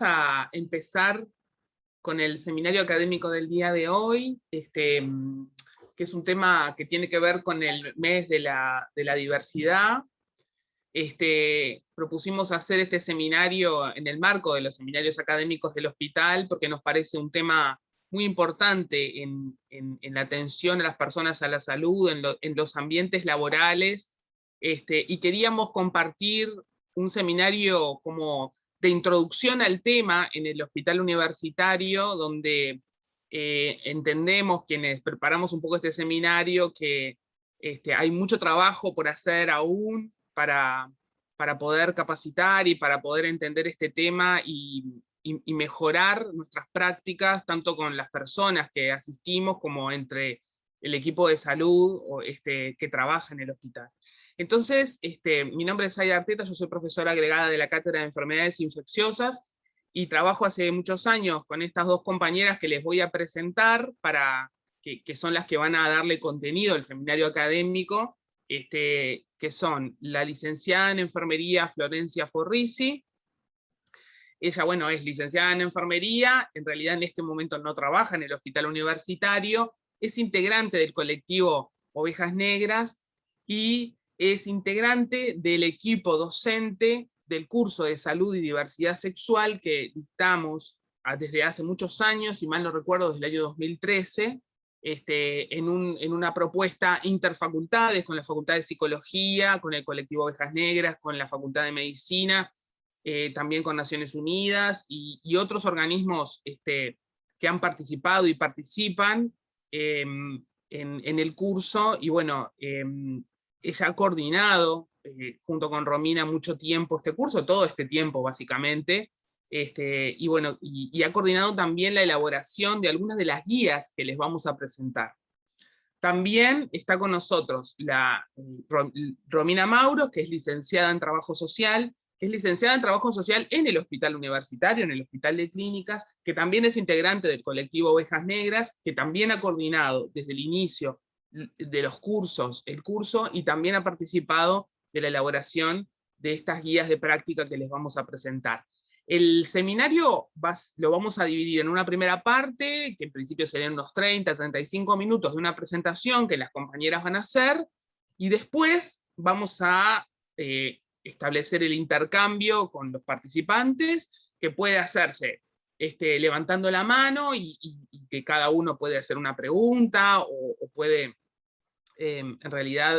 a empezar con el seminario académico del día de hoy, que es un tema que tiene que ver con el mes de la diversidad. Propusimos hacer este seminario en el marco de los seminarios académicos del hospital, porque nos parece un tema muy importante en la atención a las personas a la salud, en los ambientes laborales, y queríamos compartir un seminario como de introducción al tema en el hospital universitario, donde entendemos, quienes preparamos un poco este seminario, que hay mucho trabajo por hacer aún para poder capacitar y para poder entender este tema y mejorar nuestras prácticas, tanto con las personas que asistimos como entre el equipo de salud que trabaja en el hospital. Entonces, mi nombre es Aida Arteta, yo soy profesora agregada de la Cátedra de Enfermedades Infecciosas y trabajo hace muchos años con estas dos compañeras que les voy a presentar, que son las que van a darle contenido al seminario académico, que son la licenciada en enfermería Florencia Forrisi. Ella, bueno, es licenciada en enfermería, en realidad en este momento no trabaja en el hospital universitario, es integrante del colectivo Ovejas Negras y es integrante del equipo docente del curso de Salud y Diversidad Sexual que dictamos desde hace muchos años, si mal no recuerdo, desde el año 2013, en una propuesta interfacultades, con la Facultad de Psicología, con el colectivo Ovejas Negras, con la Facultad de Medicina, también con Naciones Unidas y otros organismos que han participado y participan en el curso, y bueno, ella ha coordinado junto con Romina mucho tiempo este curso, todo este tiempo básicamente, y bueno, y ha coordinado también la elaboración de algunas de las guías que les vamos a presentar. También está con nosotros Romina Mauro, que es licenciada en Trabajo Social, en el Hospital Universitario, en el Hospital de Clínicas, que también es integrante del colectivo Ovejas Negras, que también ha coordinado desde el inicio de los cursos, el curso, y también ha participado de la elaboración de estas guías de práctica que les vamos a presentar. El seminario lo vamos a dividir en una primera parte, que en principio serían unos 30-35 minutos de una presentación que las compañeras van a hacer, y después vamos a establecer el intercambio con los participantes, que puede hacerse levantando la mano y que cada uno puede hacer una pregunta o puede en realidad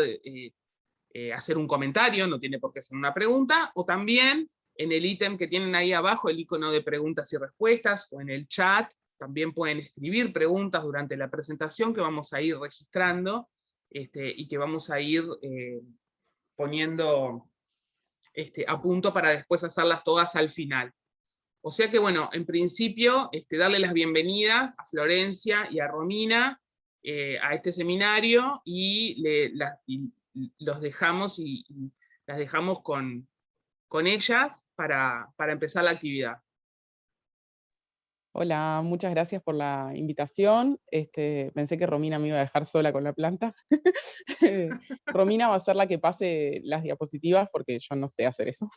hacer un comentario, no tiene por qué ser una pregunta, o también en el ítem que tienen ahí abajo, el icono de preguntas y respuestas, o en el chat, también pueden escribir preguntas durante la presentación que vamos a ir registrando y que vamos a ir poniendo a punto para después hacerlas todas al final. O sea que, bueno, en principio, darle las bienvenidas a Florencia y a Romina a este seminario, y los dejamos y las dejamos con ellas para empezar la actividad. Hola, muchas gracias por la invitación. Pensé que Romina me iba a dejar sola con la planta. Romina va a ser la que pase las diapositivas porque yo no sé hacer eso.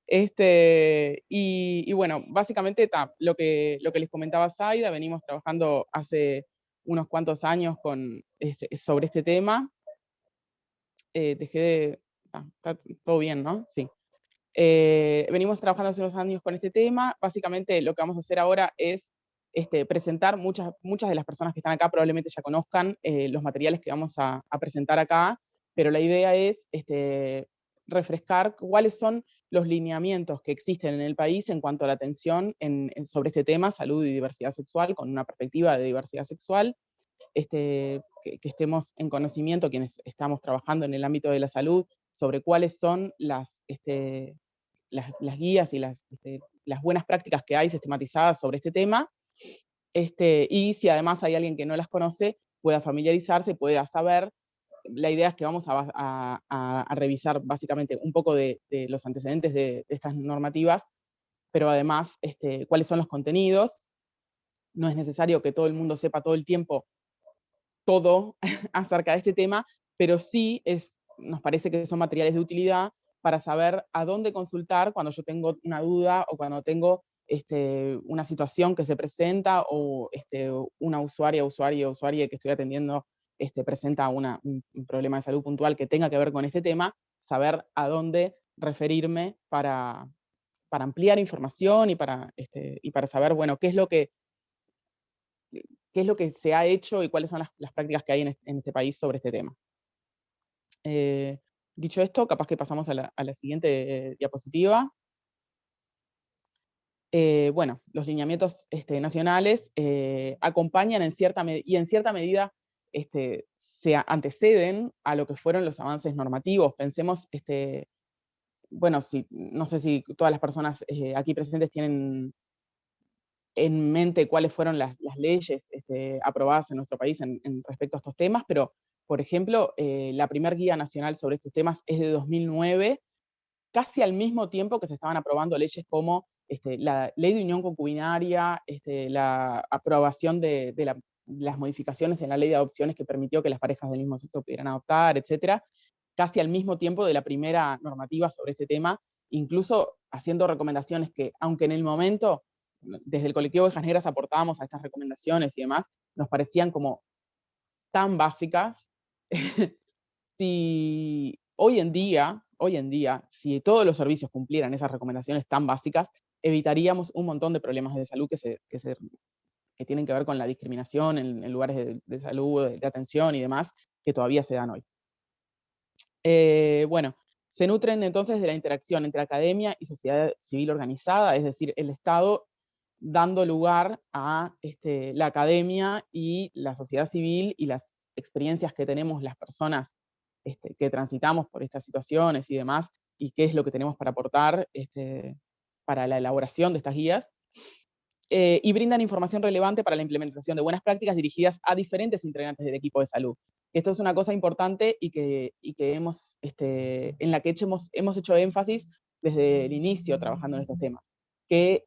Y bueno, básicamente lo que les comentaba Zaida, venimos trabajando hace unos cuantos años sobre este tema. Está todo bien, ¿no? Sí. Venimos trabajando hace unos años con este tema. Básicamente lo que vamos a hacer ahora es presentar, muchas de las personas que están acá probablemente ya conozcan los materiales que vamos a presentar acá, pero la idea es refrescar cuáles son los lineamientos que existen en el país en cuanto a la atención sobre este tema, salud y diversidad sexual, con una perspectiva de diversidad sexual, que estemos en conocimiento, quienes estamos trabajando en el ámbito de la salud, sobre cuáles son las guías y las buenas prácticas que hay sistematizadas sobre este tema, y si además hay alguien que no las conoce, pueda familiarizarse, pueda saber. La idea es que vamos a revisar básicamente un poco de los antecedentes de estas normativas, pero además cuáles son los contenidos. No es necesario que todo el mundo sepa todo el tiempo todo acerca de este tema, pero sí nos parece que son materiales de utilidad para saber a dónde consultar cuando yo tengo una duda o cuando tengo una situación que se presenta o una usuaria que estoy atendiendo presenta un problema de salud puntual que tenga que ver con este tema, saber a dónde referirme para ampliar información y para saber, bueno, qué es lo que se ha hecho y cuáles son las prácticas que hay en este país sobre este tema. Dicho esto, capaz que pasamos a la siguiente diapositiva. Bueno, los lineamientos nacionales acompañan en cierta medida se anteceden a lo que fueron los avances normativos. Pensemos, bueno, no sé si todas las personas aquí presentes tienen en mente cuáles fueron las leyes aprobadas en nuestro país en respecto a estos temas, pero, por ejemplo, la primera guía nacional sobre estos temas es de 2009, casi al mismo tiempo que se estaban aprobando leyes como la ley de unión concubinaria, la aprobación de las modificaciones en la ley de adopciones que permitió que las parejas del mismo sexo pudieran adoptar, etcétera, casi al mismo tiempo de la primera normativa sobre este tema, incluso haciendo recomendaciones que, aunque en el momento, desde el colectivo de Ovejas Negras aportábamos a estas recomendaciones y demás, nos parecían como tan básicas. Si hoy en día, si todos los servicios cumplieran esas recomendaciones tan básicas, evitaríamos un montón de problemas de salud que tienen que ver con la discriminación en lugares de salud, de atención y demás, que todavía se dan hoy. Bueno, se nutren entonces de la interacción entre academia y sociedad civil organizada, es decir, el Estado dando lugar a la academia y la sociedad civil y las experiencias que tenemos las personas que transitamos por estas situaciones y demás, y qué es lo que tenemos para aportar para la elaboración de estas guías, y brindan información relevante para la implementación de buenas prácticas dirigidas a diferentes integrantes del equipo de salud. Esto es una cosa importante y que en la que hemos hecho énfasis desde el inicio trabajando en estos temas, que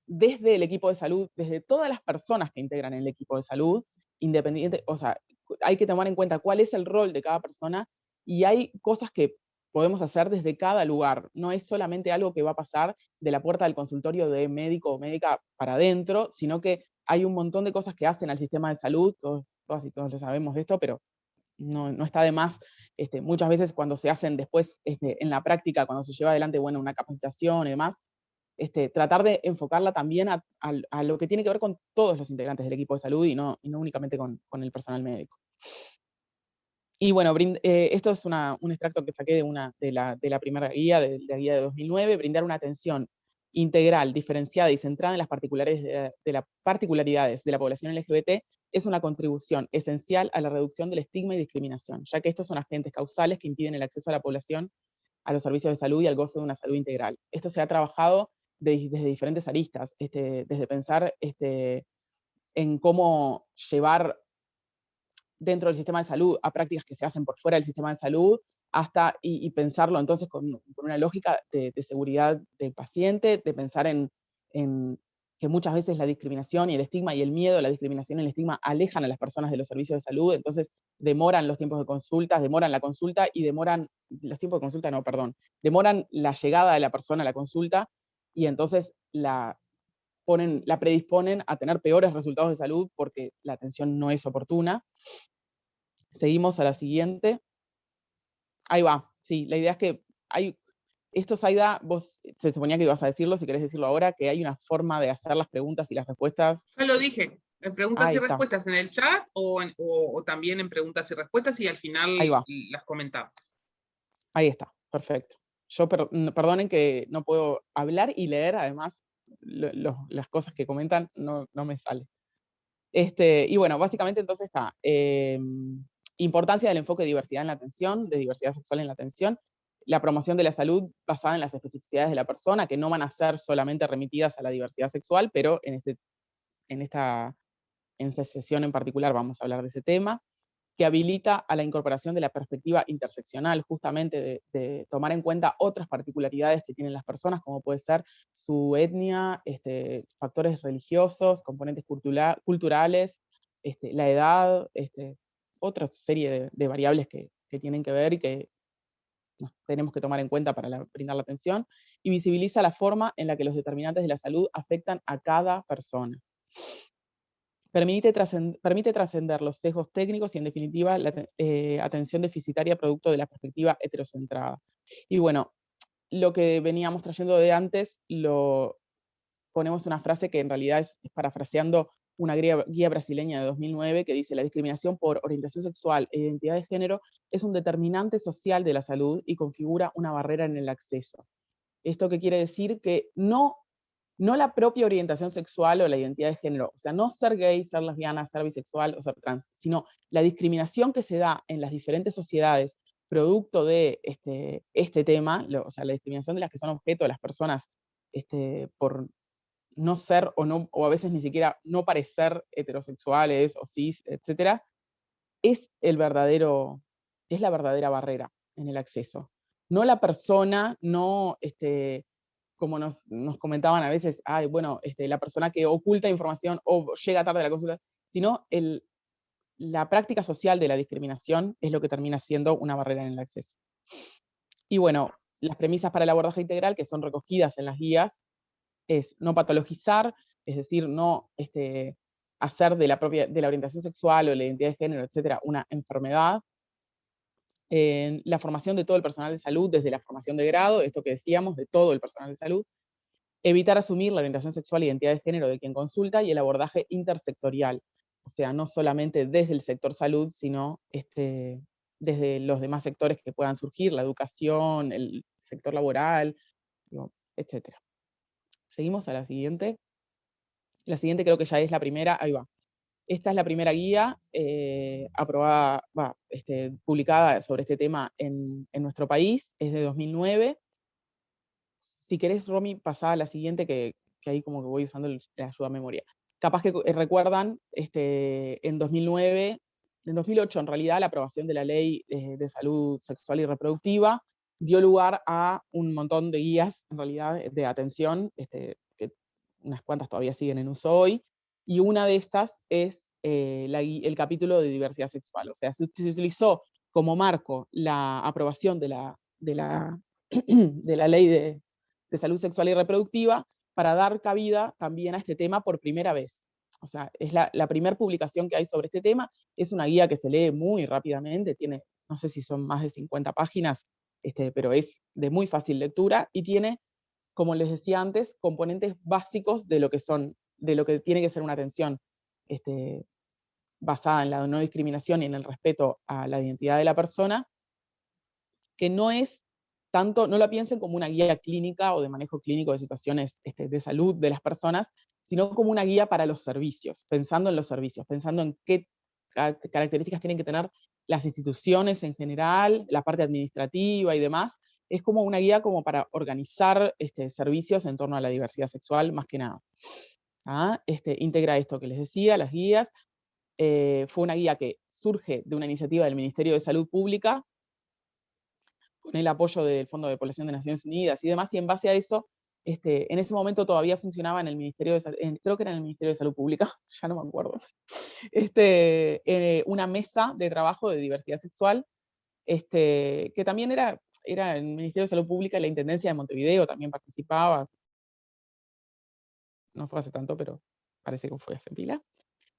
desde el equipo de salud, desde todas las personas que integran el equipo de salud, independiente, o sea, hay que tomar en cuenta cuál es el rol de cada persona y hay cosas que podemos hacer desde cada lugar. No es solamente algo que va a pasar de la puerta del consultorio de médico o médica para adentro, sino que hay un montón de cosas que hacen al sistema de salud, todas y todos lo sabemos de esto, pero no está de más, muchas veces cuando se hacen después en la práctica, cuando se lleva adelante bueno, una capacitación y demás, tratar de enfocarla también a lo que tiene que ver con todos los integrantes del equipo de salud y no únicamente con el personal médico. Y bueno, esto es un extracto que saqué de la primera guía, de la guía de 2009, brindar una atención integral, diferenciada y centrada en las particularidades de la población LGBT es una contribución esencial a la reducción del estigma y discriminación, ya que estos son agentes causales que impiden el acceso a la población a los servicios de salud y al goce de una salud integral. Esto se ha trabajado desde diferentes aristas, desde pensar en cómo llevar dentro del sistema de salud a prácticas que se hacen por fuera del sistema de salud, y pensarlo entonces con una lógica de seguridad del paciente, de pensar en que muchas veces la discriminación y el estigma y el miedo a la discriminación y el estigma alejan a las personas de los servicios de salud, entonces demoran los tiempos de consultas, demoran la consulta y demoran, los tiempos de consulta no, perdón, demoran la llegada de la persona a la consulta y entonces la predisponen a tener peores resultados de salud porque la atención no es oportuna. Seguimos a la siguiente. Ahí va, sí, la idea es que esto, Zaida, vos se suponía que ibas a decirlo, si querés decirlo ahora, que hay una forma de hacer las preguntas y las respuestas. Ya lo dije, en preguntas Ahí y está, respuestas en el chat o también en preguntas y respuestas y al final ahí va, las comentamos. ahí está, perfecto. Yo, perdonen que no puedo hablar y leer, además, las cosas que comentan no me sale. Y bueno, básicamente entonces está, importancia del enfoque de diversidad en la atención, de diversidad sexual en la atención, la promoción de la salud basada en las especificidades de la persona, que no van a ser solamente remitidas a la diversidad sexual, pero en esta sesión en particular vamos a hablar de ese tema, que habilita a la incorporación de la perspectiva interseccional, justamente de tomar en cuenta otras particularidades que tienen las personas, como puede ser su etnia, factores religiosos, componentes culturales, la edad, otra serie de variables que tienen que ver y que nos tenemos que tomar en cuenta para brindar la atención, y visibiliza la forma en la que los determinantes de la salud afectan a cada persona. Permite trascender los sesgos técnicos y, en definitiva, la atención deficitaria producto de la perspectiva heterocentrada. Y bueno, lo que veníamos trayendo de antes, lo ponemos una frase que en realidad es parafraseando una guía brasileña de 2009 que dice: la discriminación por orientación sexual e identidad de género es un determinante social de la salud y configura una barrera en el acceso. ¿Esto qué quiere decir? Que no la propia orientación sexual o la identidad de género, o sea, no ser gay, ser lesbiana, ser bisexual o ser trans, sino la discriminación que se da en las diferentes sociedades producto de este tema, o sea, la discriminación de las que son objeto de las personas por no ser o a veces ni siquiera no parecer heterosexuales o cis, etcétera, es la verdadera barrera en el acceso. No la persona, no como nos comentaban a veces, ay, bueno, la persona que oculta información o llega tarde a la consulta, sino la práctica social de la discriminación es lo que termina siendo una barrera en el acceso. Y bueno, las premisas para el abordaje integral que son recogidas en las guías es no patologizar, es decir, no hacer de la orientación sexual o la identidad de género, etcétera, una enfermedad. La formación de todo el personal de salud, desde la formación de grado, esto que decíamos, de todo el personal de salud. Evitar asumir la orientación sexual e identidad de género de quien consulta, y el abordaje intersectorial, o sea, no solamente desde el sector salud, sino desde los demás sectores que puedan surgir, la educación, el sector laboral, etcétera. Seguimos a la siguiente. La siguiente creo que ya es la primera, ahí va. Esta es la primera guía aprobada, publicada sobre este tema en nuestro país, es de 2009. Si querés, Romy, pasá a la siguiente, que ahí como que voy usando la ayuda a memoria. Capaz que recuerdan, en 2009, en 2008 en realidad, la aprobación de la Ley de Salud Sexual y Reproductiva dio lugar a un montón de guías, en realidad, de atención, que unas cuantas todavía siguen en uso hoy, y una de estas es el capítulo de diversidad sexual. O sea, se utilizó como marco la aprobación de la ley de salud sexual y reproductiva para dar cabida también a este tema por primera vez. O sea, es la primera publicación que hay sobre este tema, es una guía que se lee muy rápidamente, tiene, no sé si son más de 50 páginas, pero es de muy fácil lectura y tiene, como les decía antes, componentes básicos de lo que tiene que ser una atención basada en la no discriminación y en el respeto a la identidad de la persona, que no es tanto, no la piensen como una guía clínica o de manejo clínico de situaciones de salud de las personas, sino como una guía para los servicios, pensando en los servicios, pensando en qué características tienen que tener las instituciones en general, la parte administrativa y demás. Es como una guía como para organizar servicios en torno a la diversidad sexual, más que nada. Integra esto que les decía, las guías. Fue una guía que surge de una iniciativa del Ministerio de Salud Pública, con el apoyo del Fondo de Población de Naciones Unidas y demás, y en base a eso, en ese momento todavía funcionaba en el Ministerio de Salud, creo que era en el Ministerio de Salud Pública, ya no me acuerdo, una mesa de trabajo de diversidad sexual, que también era el Ministerio de Salud Pública y la Intendencia de Montevideo también participaba, no fue hace tanto, pero parece que fue hace pila.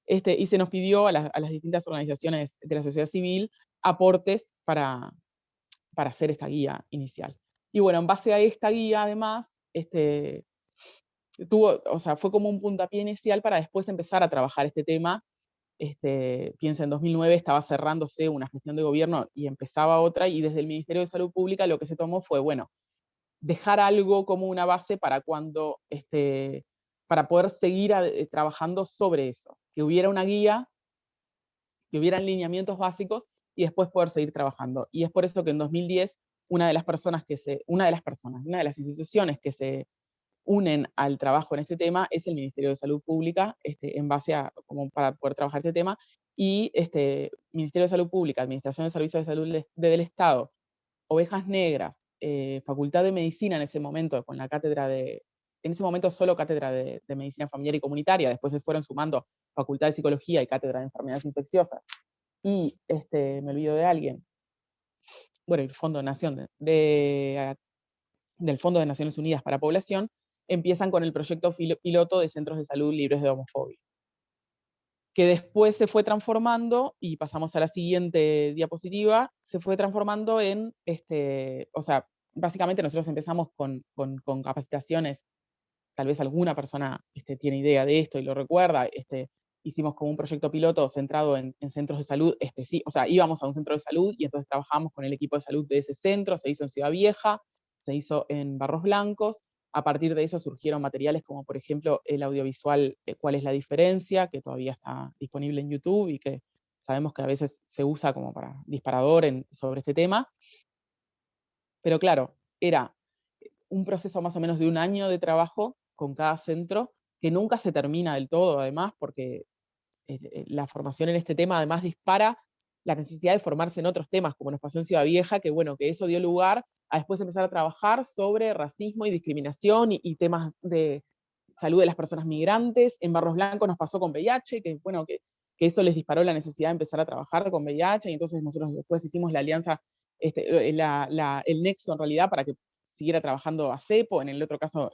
Y se nos pidió a las distintas organizaciones de la sociedad civil aportes para hacer esta guía inicial. Y bueno, en base a esta guía, además, fue como un puntapié inicial para después empezar a trabajar este tema. Piensa, en 2009 estaba cerrándose una gestión de gobierno y empezaba otra, y desde el Ministerio de Salud Pública lo que se tomó fue, bueno, dejar algo como una base para para poder seguir trabajando sobre eso, que hubiera una guía, que hubieran lineamientos básicos y después poder seguir trabajando. Y es por eso que en 2010 una de las instituciones que se unen al trabajo en este tema es el Ministerio de Salud Pública, en base a, como para poder trabajar este tema, y Ministerio de Salud Pública, Administración de Servicios de Salud del Estado, Ovejas Negras, Facultad de Medicina en ese momento, con la cátedra en ese momento solo cátedra de Medicina Familiar y Comunitaria, después se fueron sumando Facultad de Psicología y cátedra de Enfermedades Infecciosas, y me olvido de alguien, bueno, el Fondo de Nación del Fondo de Naciones Unidas para Población, empiezan con el proyecto piloto de centros de salud libres de homofobia, que después se fue transformando, y pasamos a la siguiente diapositiva, se fue transformando en, o sea, básicamente nosotros empezamos con capacitaciones. Tal vez alguna persona tiene idea de esto y lo recuerda. Hicimos como un proyecto piloto centrado en centros de salud o sea, íbamos a un centro de salud y entonces trabajamos con el equipo de salud de ese centro. Se hizo en Ciudad Vieja, se hizo en Barros Blancos. A partir de eso surgieron materiales como, por ejemplo, el audiovisual ¿Cuál es la diferencia?, que todavía está disponible en YouTube y que sabemos que a veces se usa como para disparador sobre este tema. Pero claro, era un proceso más o menos de un año de trabajo con cada centro, que nunca se termina del todo, además, porque la formación en este tema además dispara la necesidad de formarse en otros temas, como nos pasó en Ciudad Vieja, que bueno, que eso dio lugar a después empezar a trabajar sobre racismo y discriminación y temas de salud de las personas migrantes. En Barros Blancos nos pasó con VIH, que bueno, que eso les disparó la necesidad de empezar a trabajar con VIH, y entonces nosotros después hicimos la alianza, el nexo en realidad, para que siguiera trabajando a CEPO. En el otro caso,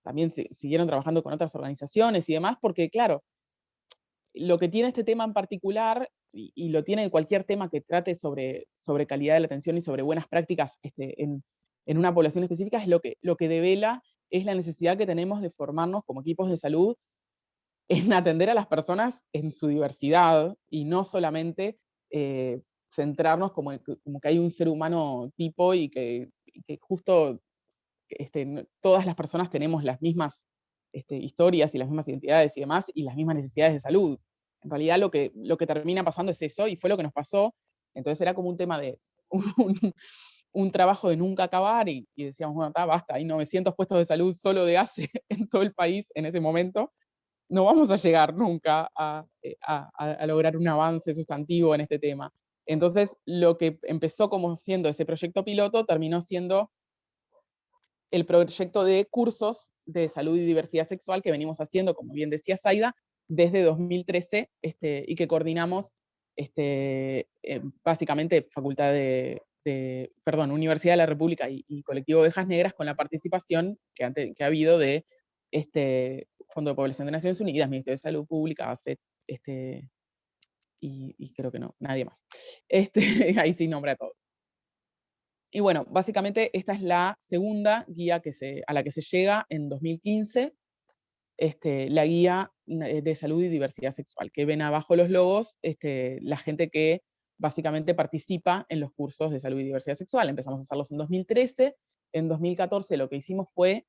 también siguieron trabajando con otras organizaciones y demás, porque claro, lo que tiene este tema en particular, y lo tiene cualquier tema que trate sobre calidad de la atención y sobre buenas prácticas en una población específica, es lo que devela es la necesidad que tenemos de formarnos como equipos de salud en atender a las personas en su diversidad, y no solamente centrarnos como que hay un ser humano tipo y que justo todas las personas tenemos las mismas historias y las mismas identidades y demás, y las mismas necesidades de salud. En realidad lo que termina pasando es eso, y fue lo que nos pasó. Entonces era como un tema de un trabajo de nunca acabar, y decíamos, bueno, basta, hay 900 puestos de salud solo de ACE en todo el país en ese momento. No vamos a llegar nunca a lograr un avance sustantivo en este tema. Entonces, lo que empezó como siendo ese proyecto piloto terminó siendo el proyecto de cursos de salud y diversidad sexual que venimos haciendo, como bien decía Zaida, desde 2013, y que coordinamos básicamente Universidad de la República y Colectivo Ovejas Negras, con la participación que ha habido de Fondo de Población de Naciones Unidas, Ministerio de Salud Pública, ACET, y creo que no, nadie más. Ahí sí nombra a todos. Y bueno, básicamente esta es la segunda guía a la que se llega en 2015, la guía de salud y diversidad sexual, que ven abajo los logos, la gente que básicamente participa en los cursos de salud y diversidad sexual. Empezamos a hacerlos en 2013, en 2014 lo que hicimos fue,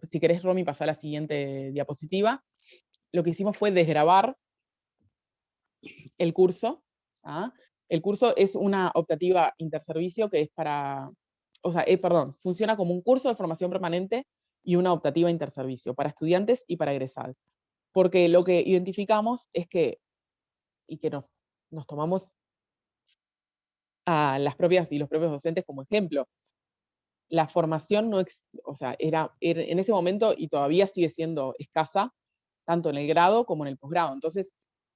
si querés, Romy, pasar a la siguiente diapositiva, lo que hicimos fue desgravar el curso. ¿Ah? El curso es una optativa interservicio que es para, o sea, funciona como un curso de formación permanente y una optativa interservicio para estudiantes y para egresados. Porque lo que identificamos es que, y que nos tomamos a las propias y los propios docentes como ejemplo, la formación o sea, era en ese momento, y todavía sigue siendo escasa, tanto en el grado como en el posgrado. Entonces,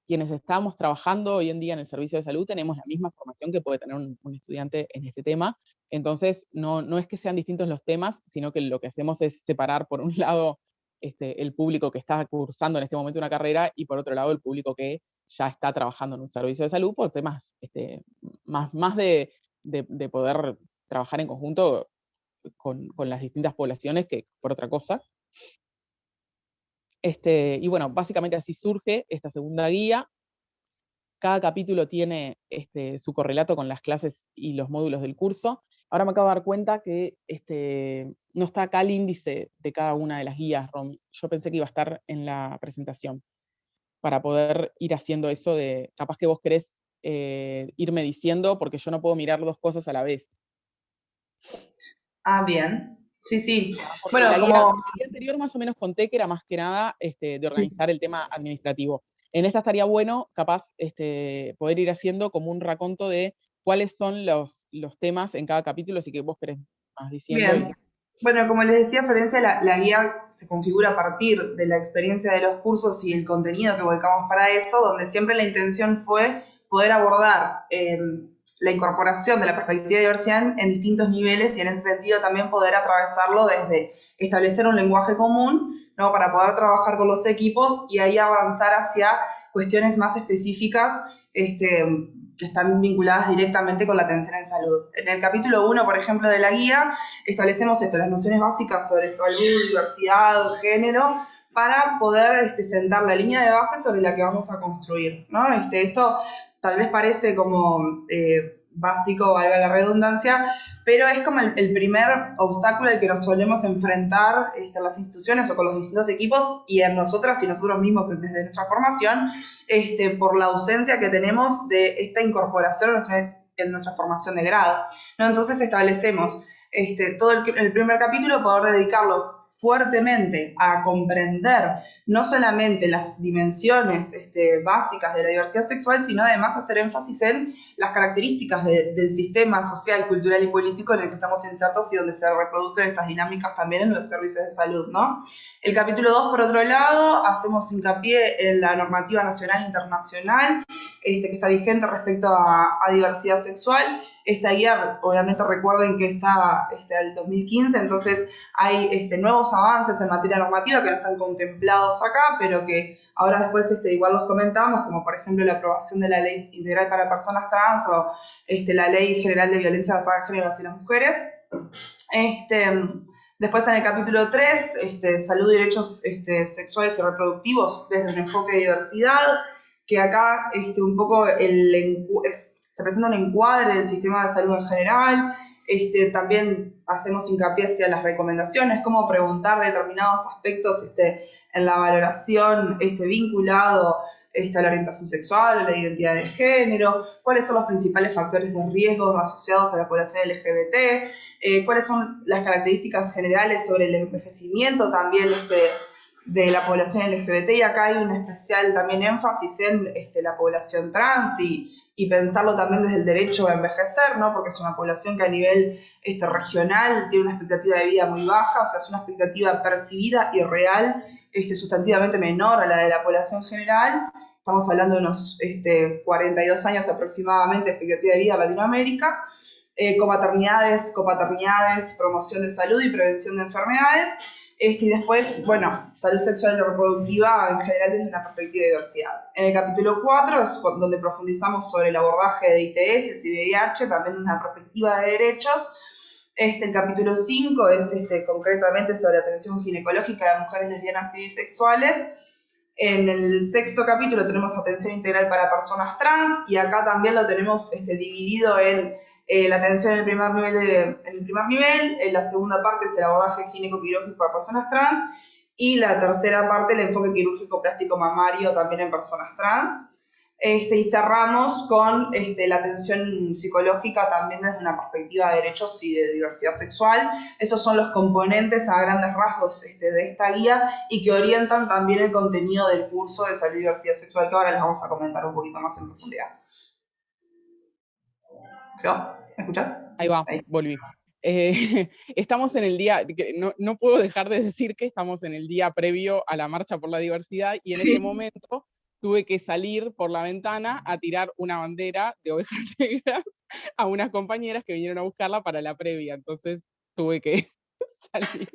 quienes estamos trabajando hoy en día en el servicio de salud tenemos la misma formación que puede tener un estudiante en este tema. Entonces, no es que sean distintos los temas, sino que lo que hacemos es separar, por un lado, el público que está cursando en este momento una carrera, y por otro lado, el público que ya está trabajando en un servicio de salud, por temas más de poder trabajar en conjunto con las distintas poblaciones que por otra cosa. Y bueno, básicamente así surge esta segunda guía. Cada capítulo tiene su correlato con las clases y los módulos del curso. Ahora me acabo de dar cuenta que no está acá el índice de cada una de las guías, Romy. Yo pensé que iba a estar en la presentación, para poder ir haciendo eso de, capaz que vos querés irme diciendo, porque yo no puedo mirar dos cosas a la vez. Ah, bien. Sí, sí. Porque Bueno, la como... guía anterior más o menos conté que era más que nada de organizar el tema administrativo. En esta estaría bueno, capaz, poder ir haciendo como un raconto de cuáles son los temas en cada capítulo, así que vos querés más diciendo. Bien. Bueno, como les decía Florencia, la guía se configura a partir de la experiencia de los cursos y el contenido que volcamos para eso, donde siempre la intención fue poder abordar la incorporación de la perspectiva de diversidad en distintos niveles y en ese sentido también poder atravesarlo desde establecer un lenguaje común, ¿no? Para poder trabajar con los equipos y ahí avanzar hacia cuestiones más específicas que están vinculadas directamente con la atención en salud. En el capítulo 1, por ejemplo, de la guía, establecemos las nociones básicas sobre salud, diversidad, género, para poder sentar la línea de base sobre la que vamos a construir, ¿no? Esto tal vez parece como básico, valga la redundancia, pero es como el primer obstáculo al que nos solemos enfrentar en las instituciones o con los distintos equipos y en nosotras y nosotros mismos desde nuestra formación, por la ausencia que tenemos de esta incorporación en nuestra formación de grado, ¿no? Entonces establecemos todo el primer capítulo, poder dedicarlo fuertemente a comprender no solamente las dimensiones básicas de la diversidad sexual, sino además hacer énfasis en las características del sistema social, cultural y político en el que estamos insertos y donde se reproducen estas dinámicas también en los servicios de salud, ¿no? El capítulo 2, por otro lado, hacemos hincapié en la normativa nacional e internacional que está vigente respecto a diversidad sexual. Esta guía, obviamente recuerden que está del 2015, entonces hay nuevos avances en materia normativa que no están contemplados acá, pero que ahora después igual los comentamos, como por ejemplo la aprobación de la Ley Integral para Personas Trans o la Ley General de Violencia basada en Género hacia las Mujeres. Después en el capítulo 3, salud y derechos sexuales y reproductivos desde un enfoque de diversidad, que acá un poco se presenta un encuadre del sistema de salud en general. También hacemos hincapié hacia las recomendaciones, cómo preguntar determinados aspectos en la valoración vinculado a la orientación sexual, a la identidad de género, cuáles son los principales factores de riesgo asociados a la población LGBT, cuáles son las características generales sobre el envejecimiento también de la población LGBT, y acá hay un especial también énfasis en la población trans y pensarlo también desde el derecho a envejecer, ¿no? Porque es una población que a nivel regional tiene una expectativa de vida muy baja, o sea, es una expectativa percibida y real sustantivamente menor a la de la población general. Estamos hablando de unos 42 años aproximadamente de expectativa de vida en Latinoamérica. Copaternidades, promoción de salud y prevención de enfermedades. Y después, bueno, salud sexual y reproductiva en general desde una perspectiva de diversidad. En el capítulo 4 es donde profundizamos sobre el abordaje de ITS y VIH, también desde una perspectiva de derechos. El capítulo 5 es concretamente sobre atención ginecológica de mujeres lesbianas y bisexuales. En el sexto capítulo tenemos atención integral para personas trans, y acá también lo tenemos dividido en la atención en el primer nivel, en la segunda parte es el abordaje gineco-quirúrgico a personas trans, y la tercera parte el enfoque quirúrgico plástico mamario también en personas trans. Y cerramos con la atención psicológica también desde una perspectiva de derechos y de diversidad sexual. Esos son los componentes a grandes rasgos de esta guía y que orientan también el contenido del curso de salud y diversidad sexual, que ahora les vamos a comentar un poquito más en profundidad. ¿Me escuchás? Ahí va, Ahí. volví. Estamos en el día, no puedo dejar de decir que estamos en el día previo a la Marcha por la Diversidad, y en ese momento tuve que salir por la ventana a tirar una bandera de ovejas negras a unas compañeras que vinieron a buscarla para la previa, entonces tuve que salir,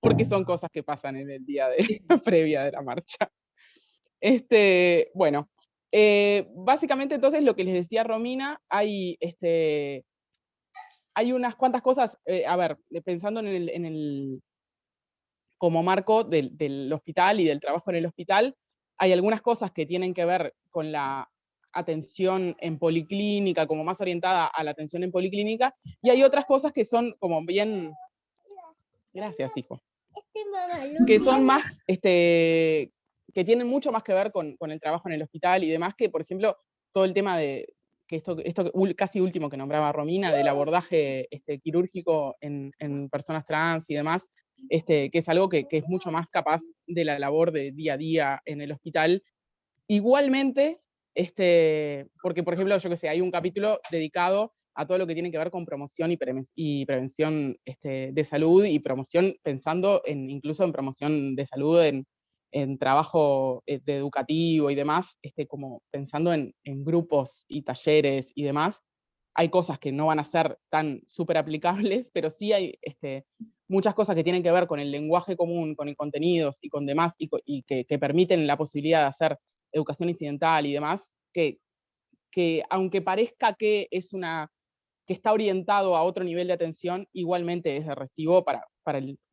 porque son cosas que pasan en el día de la previa de la marcha. Bueno, básicamente entonces lo que les decía Romina, hay unas cuantas cosas, a ver, pensando en el como marco del hospital y del trabajo en el hospital, hay algunas cosas que tienen que ver con la atención en policlínica, como más orientada a la atención en policlínica, y hay otras cosas que son como bien... Gracias, hijo. Que son más, que tienen mucho más que ver con el trabajo en el hospital y demás, que por ejemplo, todo el tema de, que esto casi último que nombraba Romina, del abordaje quirúrgico en personas trans y demás, que es algo que es mucho más capaz de la labor de día a día en el hospital. Igualmente, porque por ejemplo, yo que sé, hay un capítulo dedicado a todo lo que tiene que ver con promoción y prevención de salud, y promoción pensando incluso en promoción de salud en trabajo de educativo y demás, como pensando en grupos y talleres y demás. hay cosas que no van a ser tan súper aplicables, pero sí hay muchas cosas que tienen que ver con el lenguaje común, con contenidos y con demás, y que permiten la posibilidad de hacer educación incidental y demás, que aunque parezca que que está orientado a otro nivel de atención, igualmente es de recibo para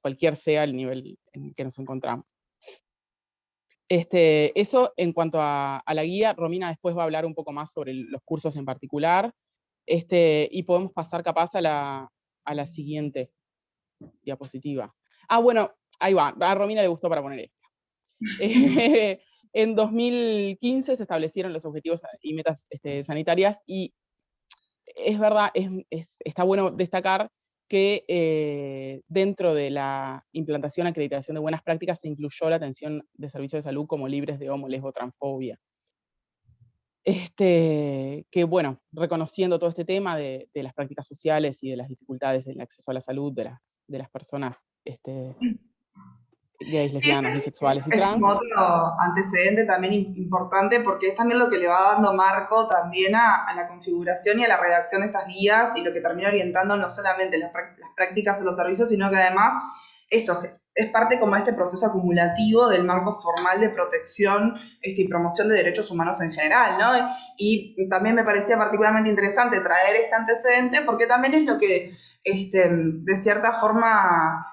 cualquier sea el nivel en el que nos encontramos. Eso en cuanto a la guía. Romina después va a hablar un poco más sobre los cursos en particular, y podemos pasar capaz a la siguiente diapositiva. Bueno, ahí va, a Romina le gustó para poner esta. En 2015 se establecieron los objetivos y metas sanitarias, y es verdad, está bueno destacar que dentro de la implantación y acreditación de buenas prácticas se incluyó la atención de servicios de salud como libres de homo, lesbo, transfobia. Que bueno, reconociendo todo este tema de las prácticas sociales y de las dificultades del acceso a la salud de las personas gays, Sí, lesbianas, bisexuales y es trans. como otro antecedente también importante, porque es también lo que le va dando marco también a la configuración y a la redacción de estas guías, y lo que termina orientando no solamente las prácticas de los servicios, sino que además esto es parte como de este proceso acumulativo del marco formal de protección y promoción de derechos humanos en general, ¿no? Y también me parecía particularmente interesante traer este antecedente, porque también es lo que de cierta forma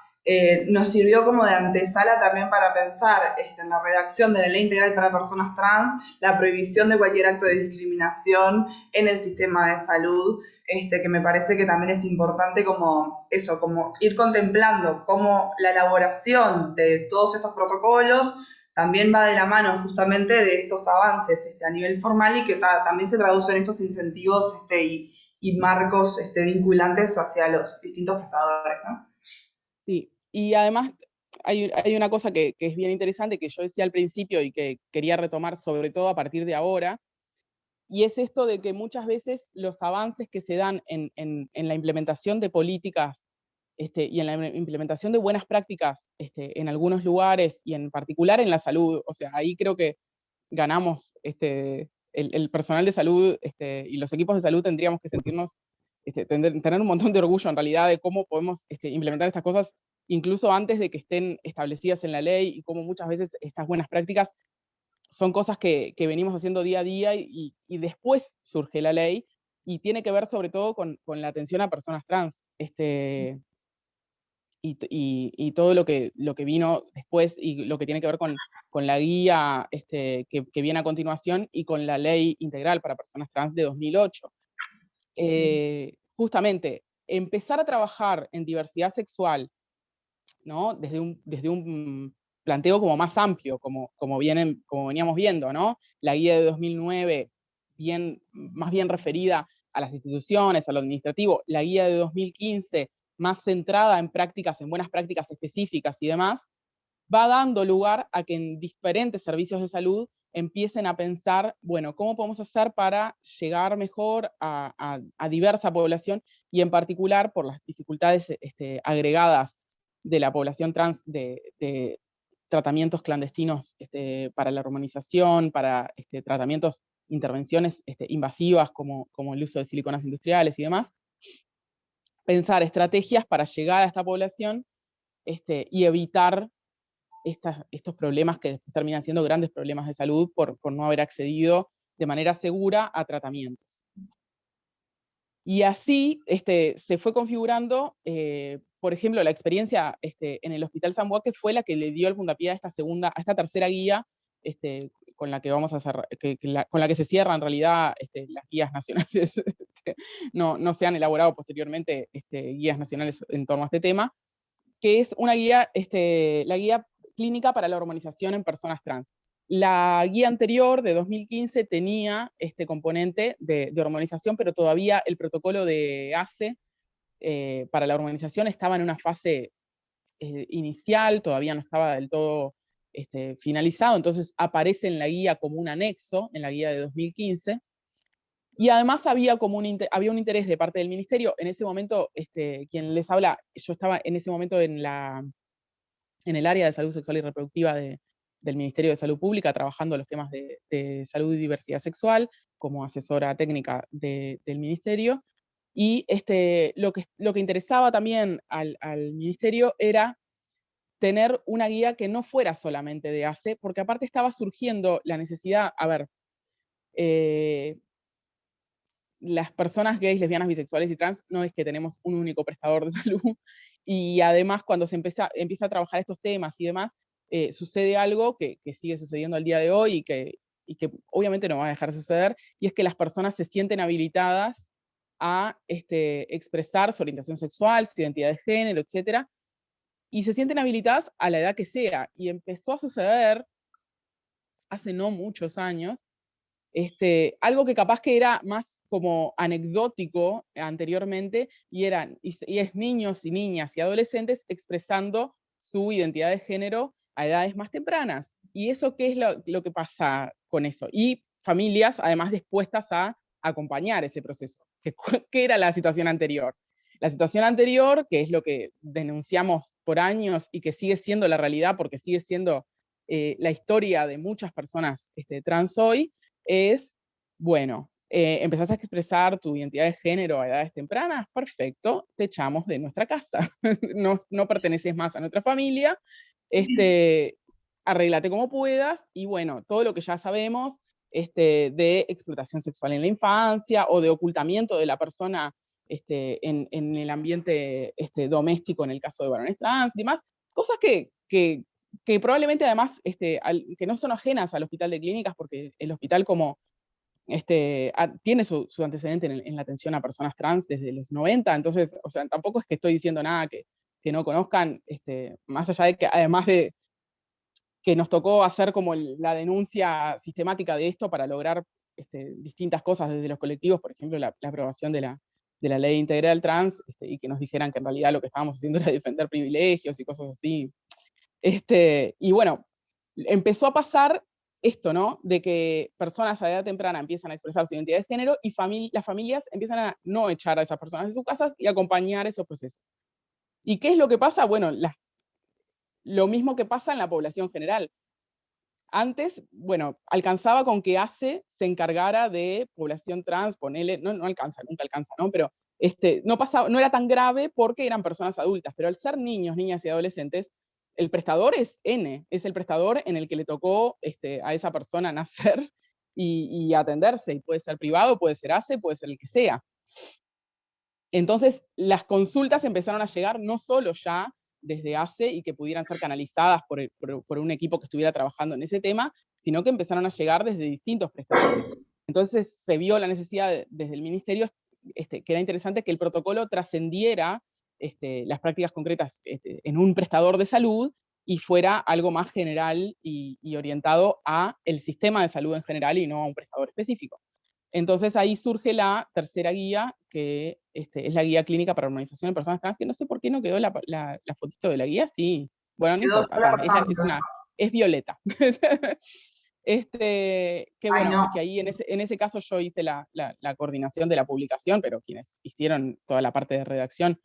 nos sirvió como de antesala también para pensar en la redacción de la Ley Integral para Personas Trans, la prohibición de cualquier acto de discriminación en el sistema de salud, que me parece que también es importante como eso, como ir contemplando cómo la elaboración de todos estos protocolos también va de la mano justamente de estos avances a nivel formal, y que también se traducen en estos incentivos y marcos vinculantes hacia los distintos prestadores, ¿no? Sí, y además hay una cosa que es bien interesante, que yo decía al principio y que quería retomar sobre todo a partir de ahora, y es esto de que muchas veces los avances que se dan en la implementación de políticas y en la implementación de buenas prácticas en algunos lugares, y en particular en la salud, o sea, ahí creo que ganamos el personal de salud y los equipos de salud tendríamos que sentirnos, tener un montón de orgullo en realidad de cómo podemos implementar estas cosas incluso antes de que estén establecidas en la ley, y cómo muchas veces estas buenas prácticas son cosas que venimos haciendo día a día, y después surge la ley, y tiene que ver sobre todo con la atención a personas trans, y todo lo que vino después, y lo que tiene que ver con la guía que viene a continuación, y con la ley integral para personas trans de 2008. Sí. Justamente, empezar a trabajar en diversidad sexual, ¿no? Desde un planteo como más amplio, como veníamos viendo, ¿no? La guía de 2009, más bien referida a las instituciones, a lo administrativo. La guía de 2015, más centrada en prácticas, en buenas prácticas específicas y demás, va dando lugar a que en diferentes servicios de salud empiecen a pensar, bueno, ¿cómo podemos hacer para llegar mejor a diversa población? Y en particular por las dificultades agregadas de la población trans, de tratamientos clandestinos para la hormonización, para tratamientos, intervenciones invasivas como el uso de siliconas industriales y demás. Pensar estrategias para llegar a esta población y evitar estos problemas que después terminan siendo grandes problemas de salud por no haber accedido de manera segura a tratamientos. Y así se fue configurando, por ejemplo, la experiencia en el Hospital San Boa, que fue la que le dio el puntapié a esta tercera guía, con la que vamos a cerrar, con la que se cierran en realidad las guías nacionales. No se han elaborado posteriormente guías nacionales en torno a este tema, que es una guía, la guía clínica para la hormonización en personas trans. La guía anterior, de 2015, tenía este componente de hormonización, pero todavía el protocolo de ACE para la hormonización estaba en una fase inicial, todavía no estaba del todo finalizado, entonces aparece en la guía como un anexo, en la guía de 2015, y además había un interés de parte del ministerio. En ese momento, quien les habla, yo estaba en ese momento en el área de salud sexual y reproductiva del Ministerio de Salud Pública, trabajando los temas de salud y diversidad sexual, como asesora técnica del ministerio, Y lo que interesaba también al ministerio era tener una guía que no fuera solamente de ACE, porque aparte estaba surgiendo la necesidad, a ver, las personas gays, lesbianas, bisexuales y trans no es que tenemos un único prestador de salud, y además cuando se empieza a trabajar estos temas y demás, sucede algo que sigue sucediendo al día de hoy y que obviamente no va a dejar de suceder, y es que las personas se sienten habilitadas a expresar su orientación sexual, su identidad de género, etcétera, y se sienten habilitadas a la edad que sea. Y empezó a suceder hace no muchos años, algo que capaz que era más como anecdótico anteriormente, y es niños y niñas y adolescentes expresando su identidad de género a edades más tempranas. ¿Y eso qué es lo que pasa con eso? Y familias además dispuestas a acompañar ese proceso. ¿Qué era la situación anterior? La situación anterior, que es lo que denunciamos por años y que sigue siendo la realidad porque sigue siendo la historia de muchas personas trans hoy, es, bueno, empezás a expresar tu identidad de género a edades tempranas, perfecto, te echamos de nuestra casa, no perteneces más a nuestra familia, arréglate como puedas, y bueno, todo lo que ya sabemos de explotación sexual en la infancia, o de ocultamiento de la persona en el ambiente doméstico en el caso de varones trans y demás, cosas que probablemente además que no son ajenas al hospital de clínicas, porque el hospital como tiene su antecedente en la atención a personas trans desde los 90, entonces, o sea, tampoco es que estoy diciendo nada que no conozcan, más allá de que además de que nos tocó hacer como la denuncia sistemática de esto para lograr distintas cosas desde los colectivos, por ejemplo, la aprobación de la ley integral trans, y que nos dijeran que en realidad lo que estábamos haciendo era defender privilegios y cosas así. Y bueno, empezó a pasar esto, ¿no? De que personas a edad temprana empiezan a expresar su identidad de género y las familias empiezan a no echar a esas personas de sus casas y acompañar esos procesos. ¿Y qué es lo que pasa? Bueno, lo mismo que pasa en la población general. Antes, bueno, alcanzaba con que ACE se encargara de población trans, ponele, no alcanza, nunca alcanza, ¿no? Pero no era tan grave porque eran personas adultas, pero al ser niños, niñas y adolescentes, el prestador es N, es el prestador en el que le tocó a esa persona nacer y atenderse, y puede ser privado, puede ser ACE, puede ser el que sea. Entonces, las consultas empezaron a llegar no solo ya desde ACE y que pudieran ser canalizadas por un equipo que estuviera trabajando en ese tema, sino que empezaron a llegar desde distintos prestadores. Entonces se vio la necesidad desde el ministerio, que era interesante que el protocolo trascendiera las prácticas concretas en un prestador de salud y fuera algo más general y orientado a el sistema de salud en general y no a un prestador específico. Entonces ahí surge la tercera guía, que es la guía clínica para hormonización de personas trans, que no sé por qué no quedó la fotito de la guía, sí. Bueno, no Quedó importa, sola es violeta. Que Ay, bueno, no. que ahí en ese caso yo hice la coordinación de la publicación, pero quienes hicieron toda la parte de redacción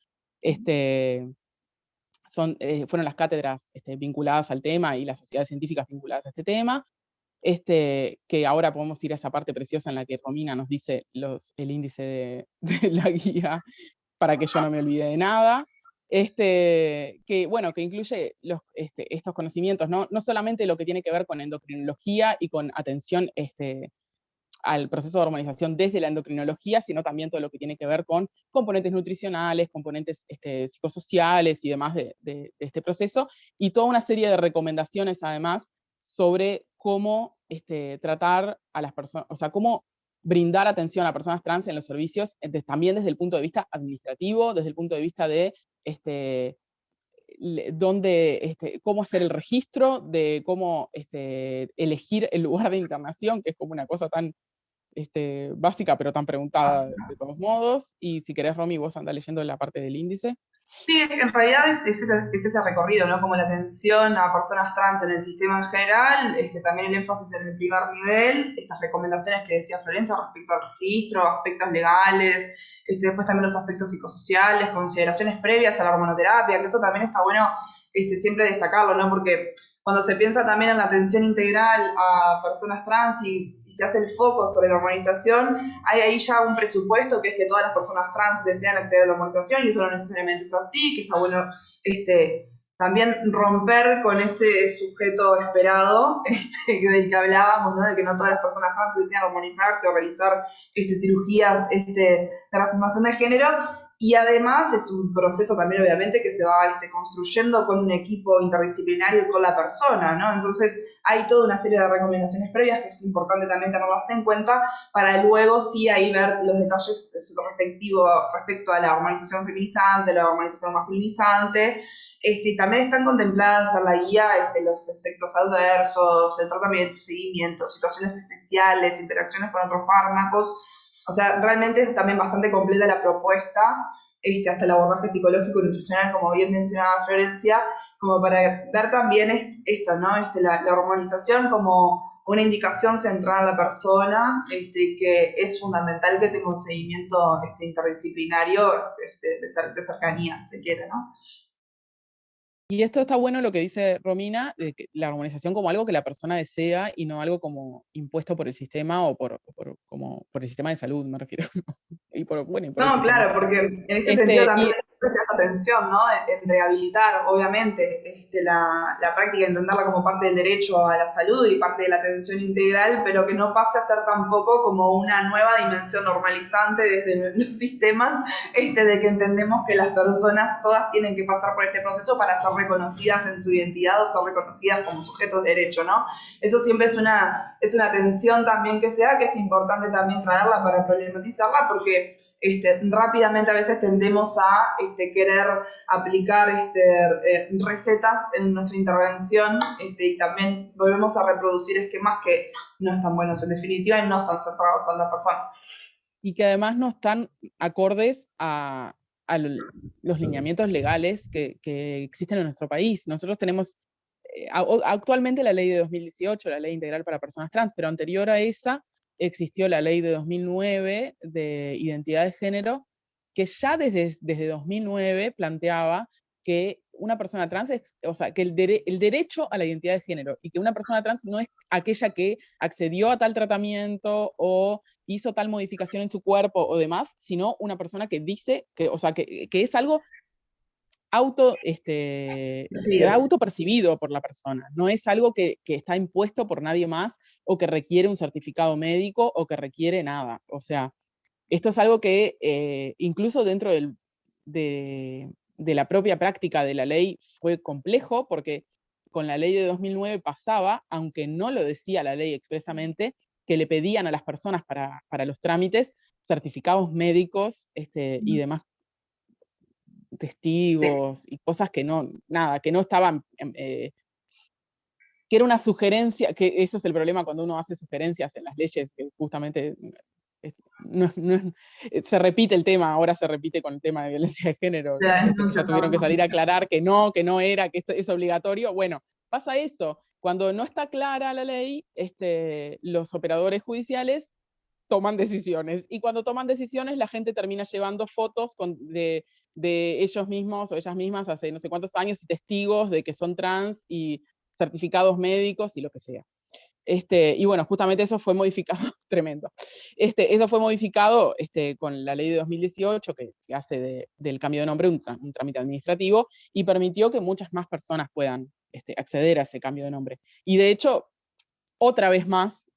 fueron las cátedras vinculadas al tema y las sociedades científicas vinculadas a este tema. Que ahora podemos ir a esa parte preciosa en la que Romina nos dice el índice de la guía, para que yo no me olvide de nada. Que bueno, que incluye estos conocimientos, ¿no? No solamente lo que tiene que ver con endocrinología y con atención al proceso de hormonización desde la endocrinología, sino también todo lo que tiene que ver con componentes nutricionales, componentes psicosociales y demás de este proceso, y toda una serie de recomendaciones además sobre cómo tratar a las personas, o sea, cómo brindar atención a personas trans en los servicios, también desde el punto de vista administrativo, desde el punto de vista de cómo hacer el registro, de cómo elegir el lugar de internación, que es como una cosa tan básica, pero tan preguntada de todos modos. Y si querés, Romy, vos andás leyendo la parte del índice. Sí, en realidad es ese recorrido, ¿no? Como la atención a personas trans en el sistema en general, también el énfasis en el primer nivel, estas recomendaciones que decía Florencia respecto al registro, aspectos legales, después también los aspectos psicosociales, consideraciones previas a la hormonoterapia, que eso también está bueno siempre destacarlo, ¿no? Porque cuando se piensa también en la atención integral a personas trans y se hace el foco sobre la hormonización, hay ahí ya un presupuesto que es que todas las personas trans desean acceder a la hormonización y eso no necesariamente es así, que está bueno también romper con ese sujeto esperado del que hablábamos, ¿no? De que no todas las personas trans desean hormonizarse o realizar cirugías de transformación de género. Y además es un proceso también, obviamente, que se va construyendo con un equipo interdisciplinario y con la persona, ¿no? Entonces hay toda una serie de recomendaciones previas que es importante también tenerlas en cuenta para luego sí ahí ver los detalles respecto a la hormonización feminizante, la hormonización masculinizante. Y también están contempladas en la guía los efectos adversos, el tratamiento, seguimiento, situaciones especiales, interacciones con otros fármacos. O sea, realmente es también bastante completa la propuesta, hasta el abordaje psicológico y nutricional, como bien mencionaba Florencia, como para ver también esto, ¿no? La hormonización como una indicación centrada en la persona, que es fundamental que tenga un seguimiento interdisciplinario de cercanía, si se quiere, ¿no? Y esto está bueno lo que dice Romina, de que la hormonización como algo que la persona desea y no algo como impuesto por el sistema o por el sistema de salud, me refiero. Y por el No, sistema. claro, porque en este sentido también se hace atención, ¿no? En rehabilitar, obviamente, la práctica, entenderla como parte del derecho a la salud y parte de la atención integral, pero que no pase a ser tampoco como una nueva dimensión normalizante desde los sistemas, de que entendemos que las personas todas tienen que pasar por este proceso para ser reconocidas en su identidad o ser reconocidas como sujetos de derecho, ¿no? Eso siempre es una tensión también que se da, que es importante también traerla para problematizarla, porque rápidamente a veces tendemos a querer aplicar recetas en nuestra intervención y también volvemos a reproducir esquemas que no están buenos en definitiva y no están centrados en la persona. Y que además no están acordes a los lineamientos legales que existen en nuestro país. Nosotros tenemos actualmente la ley de 2018, la ley integral para personas trans, pero anterior a esa existió la ley de 2009 de identidad de género, que ya desde 2009 planteaba que una persona trans, o sea, que el derecho a la identidad de género, y que una persona trans no es aquella que accedió a tal tratamiento o hizo tal modificación en su cuerpo o demás, sino una persona que dice, o sea, que es algo autopercibido por la persona, no es algo que está impuesto por nadie más o que requiere un certificado médico o que requiere nada. O sea, esto es algo que incluso dentro de la propia práctica de la ley fue complejo, porque con la ley de 2009 pasaba, aunque no lo decía la ley expresamente, que le pedían a las personas para los trámites certificados médicos y demás testigos y cosas que no estaban, que era una sugerencia, que eso es el problema cuando uno hace sugerencias en las leyes, que justamente se repite el tema, ahora se repite con el tema de violencia de género, ya tuvieron que salir a aclarar que no era, que esto es obligatorio. Bueno, pasa eso, cuando no está clara la ley, los operadores judiciales toman decisiones, y cuando toman decisiones la gente termina llevando fotos de ellos mismos o ellas mismas hace no sé cuántos años y testigos de que son trans y certificados médicos y lo que sea. Y bueno, justamente eso fue modificado, tremendo. Eso fue modificado con la ley de 2018, que hace del cambio de nombre un trámite administrativo, y permitió que muchas más personas puedan acceder a ese cambio de nombre. Y de hecho, otra vez más,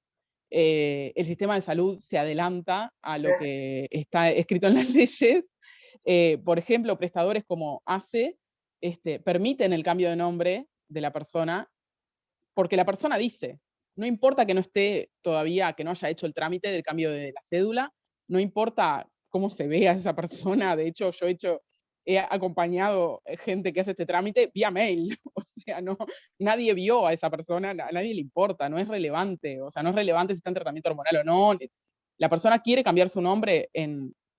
el sistema de salud se adelanta a lo que está escrito en las leyes. Por ejemplo, prestadores como ACE permiten el cambio de nombre de la persona porque la persona dice, no importa que no esté todavía, que no haya hecho el trámite del cambio de la cédula, no importa cómo se vea esa persona, de hecho he acompañado gente que hace este trámite vía mail, o sea, nadie vio a esa persona, a nadie le importa, no es relevante, o sea, no es relevante si está en tratamiento hormonal o no, la persona quiere cambiar su nombre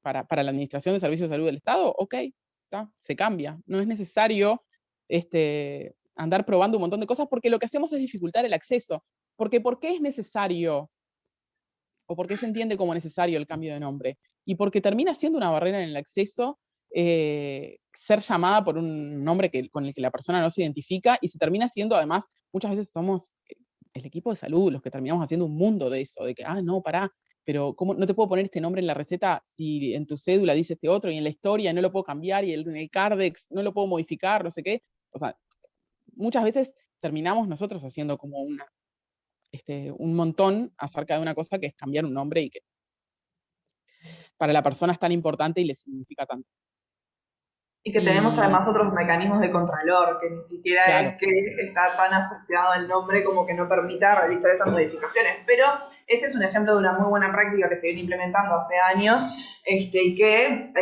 para la Administración de Servicios de Salud del Estado, ok, se cambia, no es necesario andar probando un montón de cosas, porque lo que hacemos es dificultar el acceso. Porque ¿por qué es necesario o por qué se entiende como necesario el cambio de nombre? Y porque termina siendo una barrera en el acceso ser llamada por un nombre con el que la persona no se identifica, y se termina siendo, además, muchas veces somos el equipo de salud los que terminamos haciendo un mundo de eso, de que, no, pará, pero ¿cómo no te puedo poner este nombre en la receta si en tu cédula dice este otro, y en la historia no lo puedo cambiar, y en el Cardex no lo puedo modificar, no sé qué? O sea, muchas veces terminamos nosotros haciendo como un montón acerca de una cosa que es cambiar un nombre, y que para la persona es tan importante y le significa tanto. Y que tenemos además otros mecanismos de contralor, que ni siquiera Claro. es que está tan asociado al nombre como que no permita realizar esas modificaciones. Pero ese es un ejemplo de una muy buena práctica que se viene implementando hace años, y que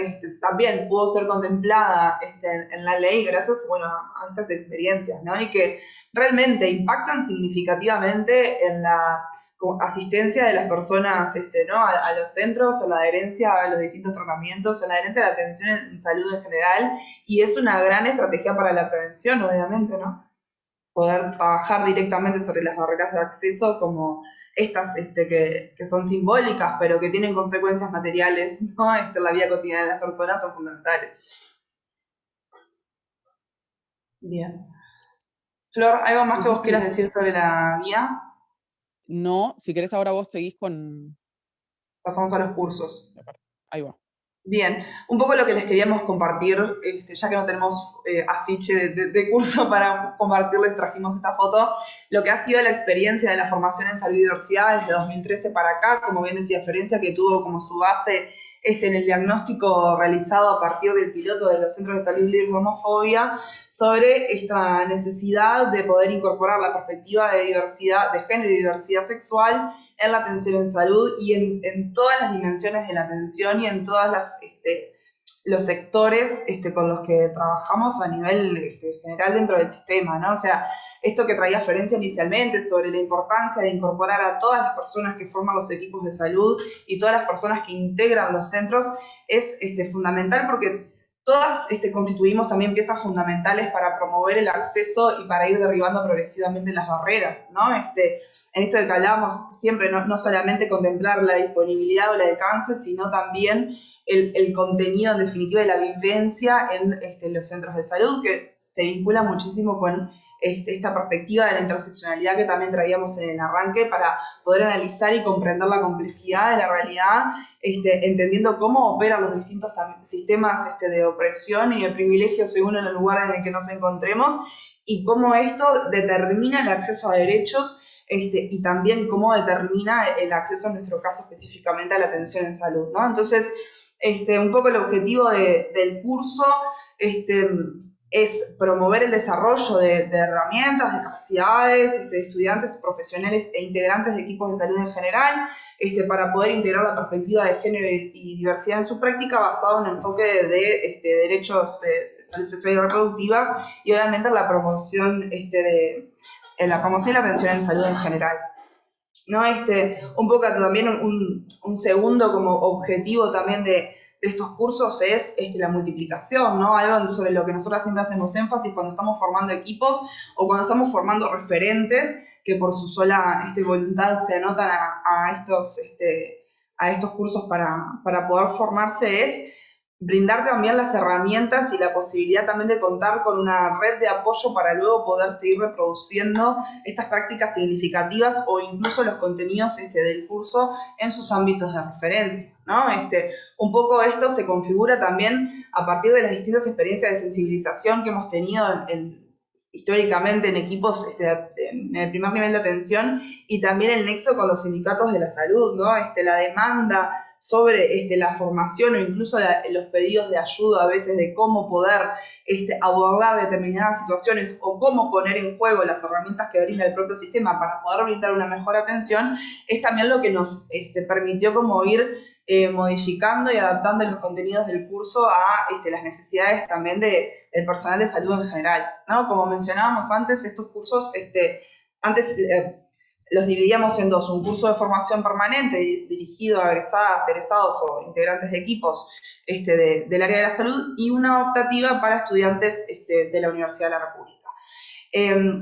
también pudo ser contemplada en la ley gracias, bueno, a estas experiencias, ¿no? Y que realmente impactan significativamente en la asistencia de las personas, ¿no? a los centros, a la adherencia a los distintos tratamientos, a la adherencia a la atención en salud en general, y es una gran estrategia para la prevención, obviamente, ¿no? Poder trabajar directamente sobre las barreras de acceso como estas que son simbólicas, pero que tienen consecuencias materiales, ¿no? En la vida cotidiana de las personas son fundamentales. Bien. Flor, ¿algo más que vos quieras decir sobre la guía? No, si querés ahora vos seguís con... Pasamos a los cursos. Ahí va. Bien, un poco lo que les queríamos compartir, ya que no tenemos afiche de curso para compartirles, trajimos esta foto, lo que ha sido la experiencia de la formación en salud y diversidad desde 2013 para acá, como bien decía Florencia, que tuvo como su base en el diagnóstico realizado a partir del piloto de los centros de salud libre de homofobia, sobre esta necesidad de poder incorporar la perspectiva de diversidad, de género y diversidad sexual en la atención en salud y en todas las dimensiones de la atención y en todos los sectores con los que trabajamos a nivel general dentro del sistema, ¿no? O sea, esto que traía Florencia inicialmente sobre la importancia de incorporar a todas las personas que forman los equipos de salud y todas las personas que integran los centros es fundamental, porque todas constituimos también piezas fundamentales para promover el acceso y para ir derribando progresivamente las barreras, ¿no? En esto de que hablábamos siempre, no solamente contemplar la disponibilidad o el alcance, sino también el contenido, en definitiva, de la vivencia en los centros de salud, que se vincula muchísimo con esta perspectiva de la interseccionalidad que también traíamos en el arranque, para poder analizar y comprender la complejidad de la realidad, entendiendo cómo operan los distintos sistemas de opresión y de privilegio según el lugar en el que nos encontremos, y cómo esto determina el acceso a derechos, y también cómo determina el acceso, en nuestro caso específicamente, a la atención en salud, ¿no? Entonces, un poco el objetivo del curso es promover el desarrollo de herramientas, de capacidades, de estudiantes, profesionales e integrantes de equipos de salud en general, para poder integrar la perspectiva de género y diversidad en su práctica, basado en un enfoque de derechos de salud sexual y reproductiva, y obviamente en la promoción en la promoción y la atención en salud en general, ¿no? Un poco también un segundo como objetivo también de estos cursos es la multiplicación, ¿no? Algo sobre lo que nosotras siempre hacemos énfasis cuando estamos formando equipos o cuando estamos formando referentes que por su sola voluntad se anotan a estos cursos para poder formarse, es brindar también las herramientas y la posibilidad también de contar con una red de apoyo para luego poder seguir reproduciendo estas prácticas significativas o incluso los contenidos del curso en sus ámbitos de referencia, ¿no? Un poco esto se configura también a partir de las distintas experiencias de sensibilización que hemos tenido históricamente en equipos en el primer nivel de atención, y también el nexo con los sindicatos de la salud, ¿no? La demanda sobre la formación o incluso los pedidos de ayuda a veces de cómo poder abordar determinadas situaciones o cómo poner en juego las herramientas que brinda el propio sistema para poder brindar una mejor atención, es también lo que nos permitió como ir modificando y adaptando los contenidos del curso a las necesidades también del personal de salud en general, ¿no? Como mencionábamos antes, estos cursos antes los dividíamos en dos: un curso de formación permanente dirigido a egresadas, egresados o integrantes de equipos del área de la salud, y una optativa para estudiantes de la Universidad de la República.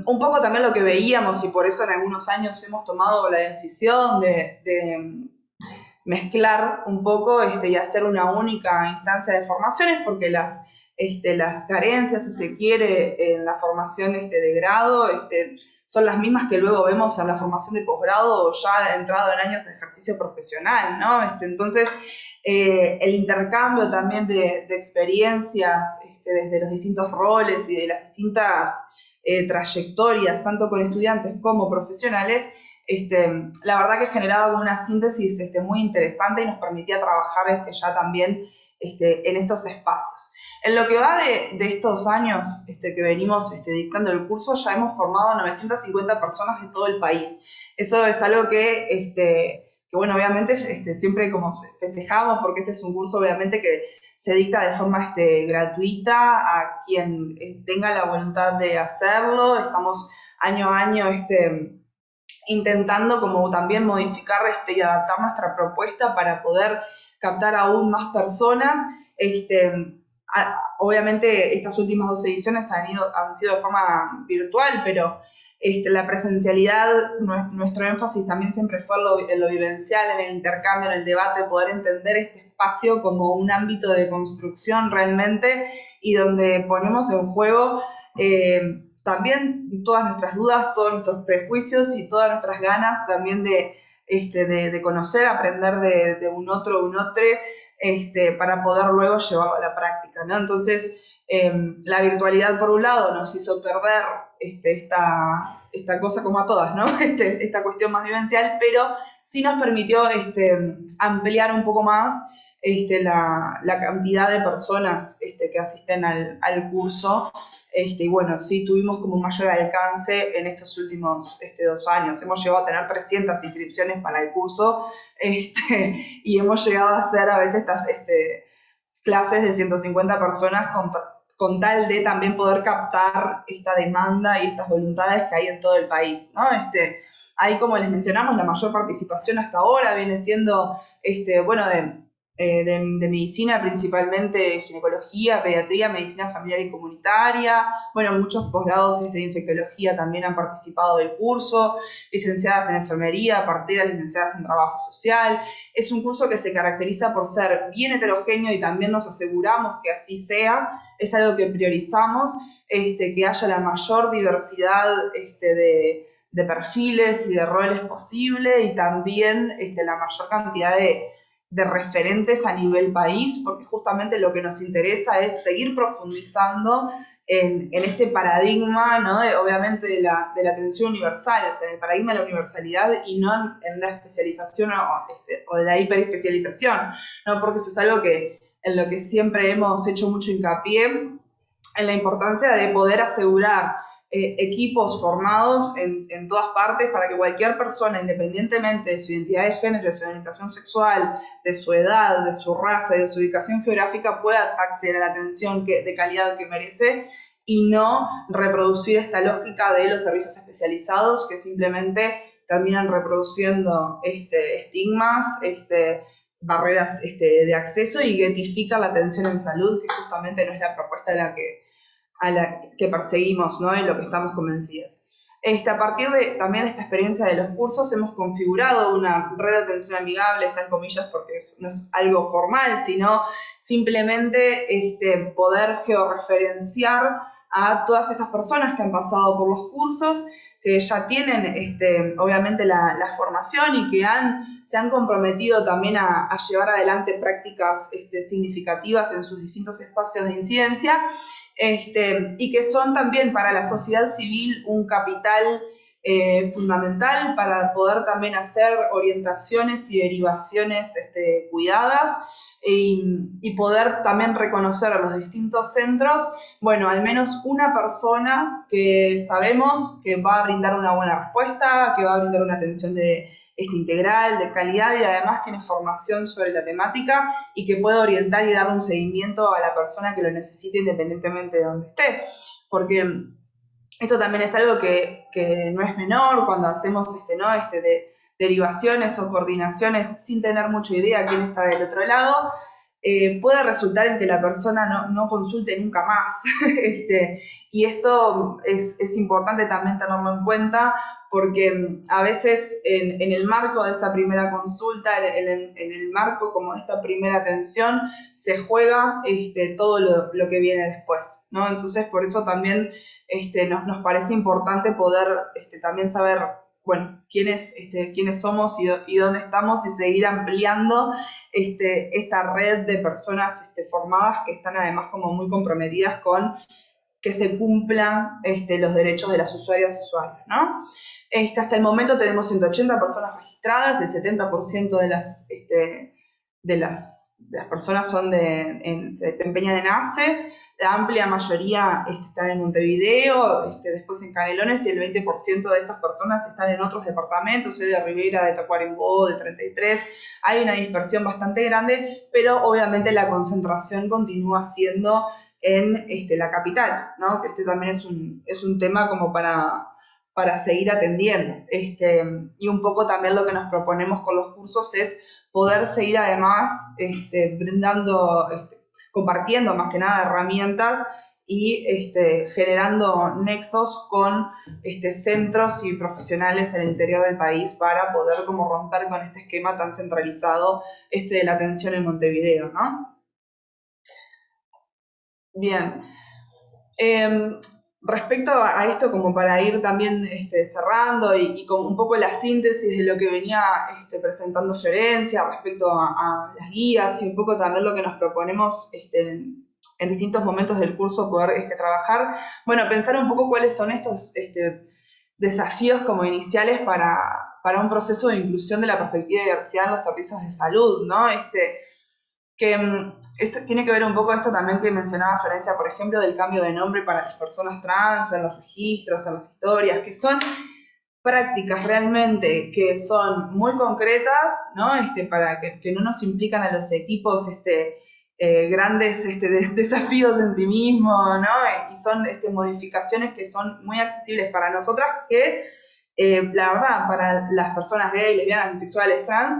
Un poco también lo que veíamos, y por eso en algunos años hemos tomado la decisión mezclar un poco y hacer una única instancia de formaciones, porque las carencias, si se quiere, en la formación de grado son las mismas que luego vemos en la formación de posgrado o ya entrado en años de ejercicio profesional, ¿no? Entonces, el intercambio también de experiencias desde los distintos roles y de las distintas trayectorias, tanto con estudiantes como profesionales, la verdad que generaba una síntesis muy interesante y nos permitía trabajar ya también en estos espacios. En lo que va de estos años que venimos dictando el curso, ya hemos formado a 950 personas de todo el país. Eso es algo que bueno, obviamente siempre como festejamos, porque este es un curso obviamente que se dicta de forma gratuita a quien tenga la voluntad de hacerlo. Estamos año a año intentando como también modificar y adaptar nuestra propuesta para poder captar aún más personas. Obviamente estas últimas 2 ediciones han sido de forma virtual, pero la presencialidad, nuestro énfasis también siempre fue en lo vivencial, en el intercambio, en el debate, poder entender este espacio como un ámbito de construcción realmente, y donde ponemos en juego también todas nuestras dudas, todos nuestros prejuicios y todas nuestras ganas también de conocer, aprender de un otro, para poder luego llevarlo a la práctica, ¿no? Entonces, la virtualidad por un lado nos hizo perder esta cosa como a todas, ¿no? Esta cuestión más vivencial, pero sí nos permitió ampliar un poco más la cantidad de personas que asisten al curso. Y bueno, sí tuvimos como un mayor alcance en estos últimos 2 años. Hemos llegado a tener 300 inscripciones para el curso, y hemos llegado a hacer a veces estas clases de 150 personas con tal de también poder captar esta demanda y estas voluntades que hay en todo el país, ¿no? Ahí, como les mencionamos, la mayor participación hasta ahora viene siendo, bueno, de medicina, principalmente ginecología, pediatría, medicina familiar y comunitaria. Bueno, muchos posgrados de infectología también han participado del curso, licenciadas en enfermería, parteras, licenciadas en trabajo social. Es un curso que se caracteriza por ser bien heterogéneo y también nos aseguramos que así sea. Es algo que priorizamos, que haya la mayor diversidad de perfiles y de roles posible, y también la mayor cantidad de referentes a nivel país, porque justamente lo que nos interesa es seguir profundizando en este paradigma, ¿no? Obviamente de la atención universal, o sea, el paradigma de la universalidad, y no en la especialización o de la hiperespecialización, ¿no? Porque eso es algo en lo que siempre hemos hecho mucho hincapié, en la importancia de poder asegurar equipos formados en todas partes, para que cualquier persona, independientemente de su identidad de género, de su orientación sexual, de su edad, de su raza y de su ubicación geográfica, pueda acceder a la atención de calidad que merece, y no reproducir esta lógica de los servicios especializados que simplemente terminan reproduciendo estigmas, barreras de acceso, y guetifican la atención en salud, que justamente no es la propuesta a la que perseguimos, ¿no? Y lo que estamos convencidas. A partir también de esta experiencia de los cursos, hemos configurado una red de atención amigable, está en comillas porque no es algo formal, sino simplemente poder georreferenciar a todas estas personas que han pasado por los cursos, que ya tienen obviamente la formación, y que se han comprometido también a llevar adelante prácticas significativas en sus distintos espacios de incidencia, y que son también para la sociedad civil un capital fundamental para poder también hacer orientaciones y derivaciones cuidadas, y poder también reconocer a los distintos centros, bueno, al menos una persona que sabemos que va a brindar una buena respuesta, que va a brindar una atención integral, de calidad, y además tiene formación sobre la temática, y que puede orientar y dar un seguimiento a la persona que lo necesite, independientemente de donde esté. Porque esto también es algo que no es menor cuando hacemos de derivaciones o coordinaciones sin tener mucha idea quién está del otro lado. puede resultar en que la persona no consulte nunca más. Y esto es importante también tenerlo en cuenta, porque a veces en el marco de esa primera consulta, en el marco como de esta primera atención, se juega todo lo que viene después, ¿no? Entonces, por eso también nos parece importante poder también saber, bueno, quiénes somos y dónde estamos, y seguir ampliando esta red de personas formadas que están además como muy comprometidas con que se cumplan los derechos de las usuarias y usuarios, ¿no? Hasta el momento tenemos 180 personas registradas, el 70% de las personas se desempeñan en ACE, la amplia mayoría están en Montevideo, después en Canelones, y el 20% de estas personas están en otros departamentos, de Rivera, de Tacuarembó, de 33. Hay una dispersión bastante grande, pero obviamente la concentración continúa siendo en la capital, ¿no? Que también es un tema como para seguir atendiendo. Y un poco también lo que nos proponemos con los cursos es poder seguir además brindando, compartiendo más que nada herramientas y generando nexos con centros y profesionales en el interior del país para poder como romper con este esquema tan centralizado de la atención en Montevideo, ¿no? Bien. Respecto a esto, como para ir también cerrando y con un poco la síntesis de lo que venía presentando Florencia respecto a las guías, y un poco también lo que nos proponemos en distintos momentos del curso poder trabajar, bueno, pensar un poco cuáles son estos desafíos como iniciales para un proceso de inclusión de la perspectiva de diversidad en los servicios de salud, ¿no? Que esto tiene que ver un poco esto también que mencionaba Florencia, por ejemplo, del cambio de nombre para las personas trans, en los registros, en las historias, que son prácticas realmente que son muy concretas, ¿no? Para que no nos implican a los equipos grandes desafíos en sí mismos, ¿no? Y son modificaciones que son muy accesibles para nosotras, que la verdad, para las personas gays, lesbianas, bisexuales, trans,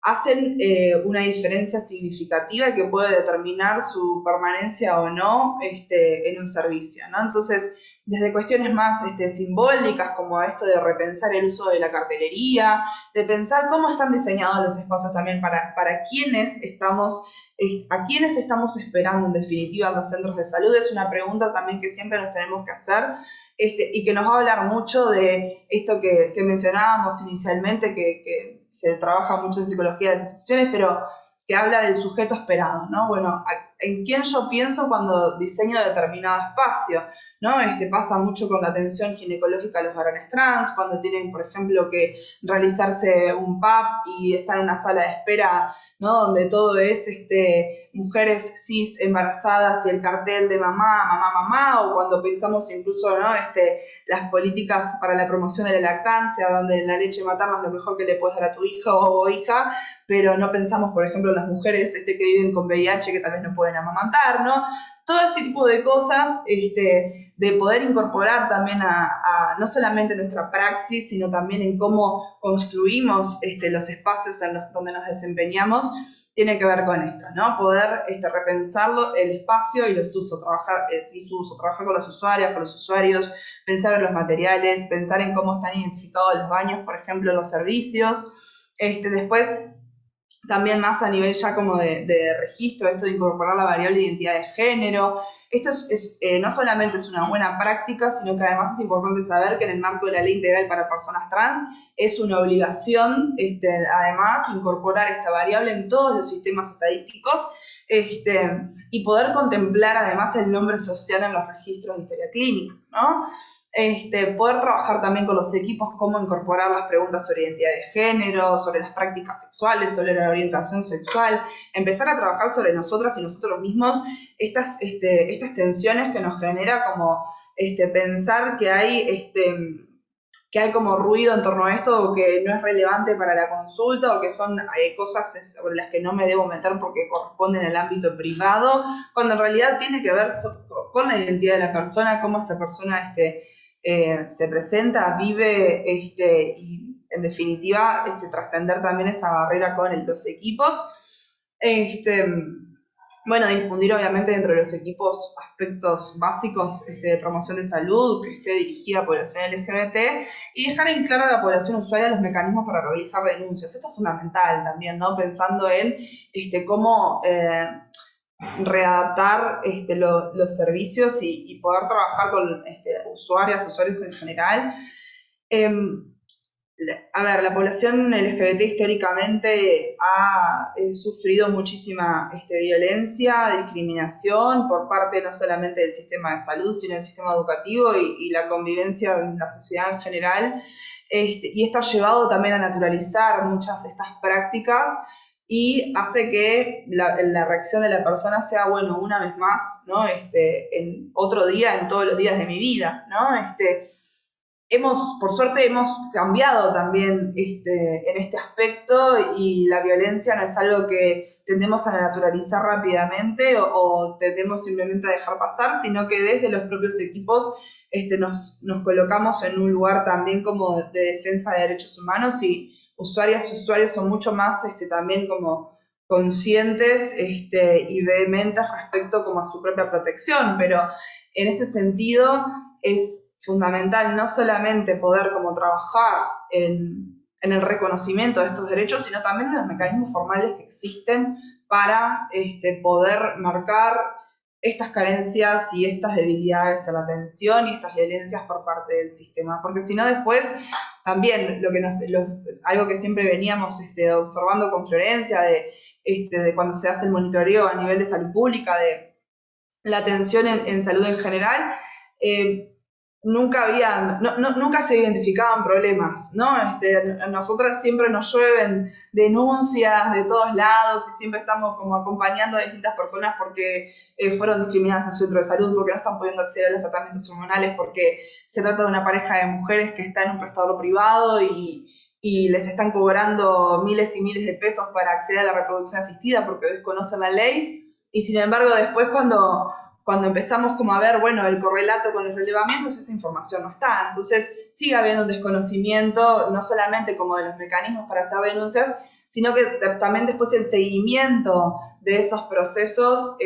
hacen una diferencia significativa que puede determinar su permanencia o no en un servicio, ¿no? Entonces, desde cuestiones más simbólicas, como esto de repensar el uso de la cartelería, de pensar cómo están diseñados los espacios también para quienes a quienes estamos esperando en definitiva en los centros de salud, es una pregunta también que siempre nos tenemos que hacer, y que nos va a hablar mucho de esto que mencionábamos inicialmente, que se trabaja mucho en psicología de las instituciones, pero que habla del sujeto esperado, ¿no? Bueno, ¿en quién yo pienso cuando diseño determinado espacio? ¿No? Pasa mucho con la atención ginecológica a los varones trans, cuando tienen, por ejemplo, que realizarse un PAP y estar en una sala de espera, ¿no? Donde todo es mujeres cis embarazadas y el cartel de mamá, mamá, mamá, o cuando pensamos incluso, ¿no? Las políticas para la promoción de la lactancia, donde la leche materna es lo mejor que le puedes dar a tu hijo o hija, pero no pensamos, por ejemplo, en las mujeres que viven con VIH, que tal vez no pueden amamantar, ¿no? Todo este tipo de cosas, de poder incorporar también no solamente nuestra praxis, sino también en cómo construimos los espacios donde nos desempeñamos, tiene que ver con esto, ¿no? Poder repensarlo, el espacio y los usos, trabajar con las usuarias, con los usuarios, pensar en los materiales, pensar en cómo están identificados los baños, por ejemplo, en los servicios. Después, también más a nivel ya como de registro, esto de incorporar la variable de identidad de género. Esto no solamente es una buena práctica, sino que además es importante saber que en el marco de la Ley Integral para Personas Trans es una obligación, además, incorporar esta variable en todos los sistemas estadísticos, y poder contemplar además el nombre social en los registros de historia clínica, ¿no? Poder trabajar también con los equipos cómo incorporar las preguntas sobre identidad de género, sobre las prácticas sexuales, sobre la orientación sexual, empezar a trabajar sobre nosotras y nosotros mismos estas tensiones que nos genera como pensar que hay como ruido en torno a esto, o que no es relevante para la consulta, o que son cosas sobre las que no me debo meter porque corresponden al ámbito privado, cuando en realidad tiene que ver con la identidad de la persona, cómo esta persona se presenta, vive, y en definitiva trascender también esa barrera con los equipos. Bueno, difundir obviamente dentro de los equipos aspectos básicos de promoción de salud que esté dirigida a población LGBT y dejar en claro a la población usuaria los mecanismos para realizar denuncias. Esto es fundamental también, ¿no? Pensando en cómo readaptar los servicios y poder trabajar con usuarios en general. A ver, la población LGBT históricamente ha sufrido muchísima violencia, discriminación por parte no solamente del sistema de salud, sino del sistema educativo y la convivencia en la sociedad en general. Y esto ha llevado también a naturalizar muchas de estas prácticas y hace que la reacción de la persona sea, bueno, una vez más, ¿no? En otro día, en todos los días de mi vida, ¿no? Por suerte hemos cambiado también en este aspecto y la violencia no es algo que tendemos a naturalizar rápidamente o tendemos simplemente a dejar pasar, sino que desde los propios equipos nos colocamos en un lugar también como de defensa de derechos humanos y usuarios son mucho más también como conscientes y vehementes respecto como a su propia protección, pero en este sentido es fundamental no solamente poder como trabajar en el reconocimiento de estos derechos, sino también de los mecanismos formales que existen para poder marcar estas carencias y estas debilidades en la atención y estas violencias por parte del sistema, porque si no después también algo que siempre veníamos observando con Florencia de cuando se hace el monitoreo a nivel de salud pública de la atención en salud en general, nunca se identificaban problemas, ¿no? A nosotras siempre nos llueven denuncias de todos lados y siempre estamos como acompañando a distintas personas porque fueron discriminadas en su centro de salud, porque no están pudiendo acceder a los tratamientos hormonales, porque se trata de una pareja de mujeres que está en un prestador privado y les están cobrando miles y miles de pesos para acceder a la reproducción asistida porque desconocen la ley. Y sin embargo, después cuando empezamos como a ver, bueno, el correlato con los relevamientos, esa información no está. Entonces, sigue habiendo un desconocimiento, no solamente como de los mecanismos para hacer denuncias, sino que también después el seguimiento de esos procesos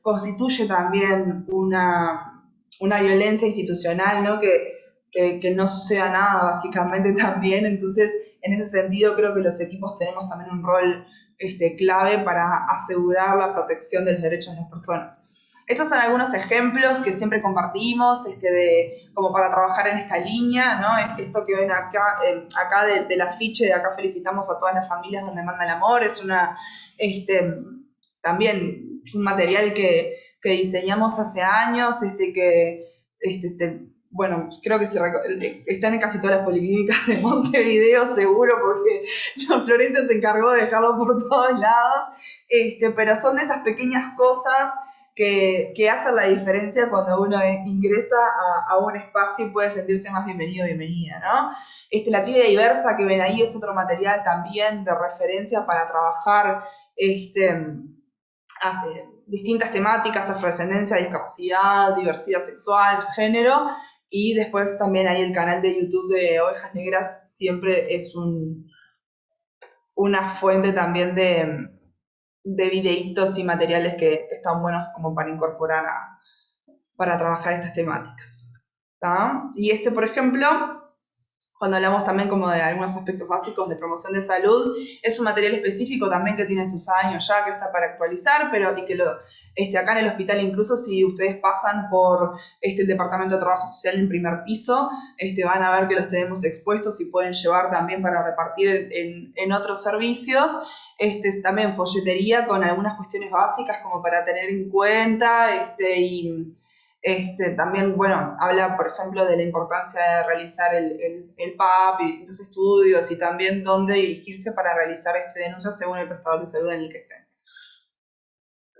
constituye también una violencia institucional, ¿no? Que no suceda nada, básicamente, también. Entonces, en ese sentido, creo que los equipos tenemos también un rol clave para asegurar la protección de los derechos de las personas. Estos son algunos ejemplos que siempre compartimos como para trabajar en esta línea, ¿no? Esto que ven acá del afiche de acá felicitamos a todas las familias donde manda el amor, es también es un material que diseñamos hace años, bueno, creo que están en casi todas las policlínicas de Montevideo, seguro, porque Florencia se encargó de dejarlo por todos lados, pero son de esas pequeñas cosas que hacen la diferencia cuando uno ingresa a un espacio y puede sentirse más bienvenido o bienvenida, ¿no? La trivia diversa que ven ahí es otro material también de referencia para trabajar distintas temáticas, afrodescendencia, discapacidad, diversidad sexual, género, y después también ahí el canal de YouTube de Ovejas Negras siempre es una fuente también de videitos y materiales que están buenos como para incorporar para trabajar estas temáticas. ¿Tá? Y por ejemplo, cuando hablamos también como de algunos aspectos básicos de promoción de salud, es un material específico también que tiene sus años ya, que está para actualizar, pero y que acá en el hospital incluso si ustedes pasan por el Departamento de Trabajo Social en primer piso, van a ver que los tenemos expuestos y pueden llevar también para repartir en otros servicios. También folletería con algunas cuestiones básicas como para tener en cuenta también, bueno, habla, por ejemplo, de la importancia de realizar el PAP y distintos estudios y también dónde dirigirse para realizar denuncias según el prestador de salud en el que estén.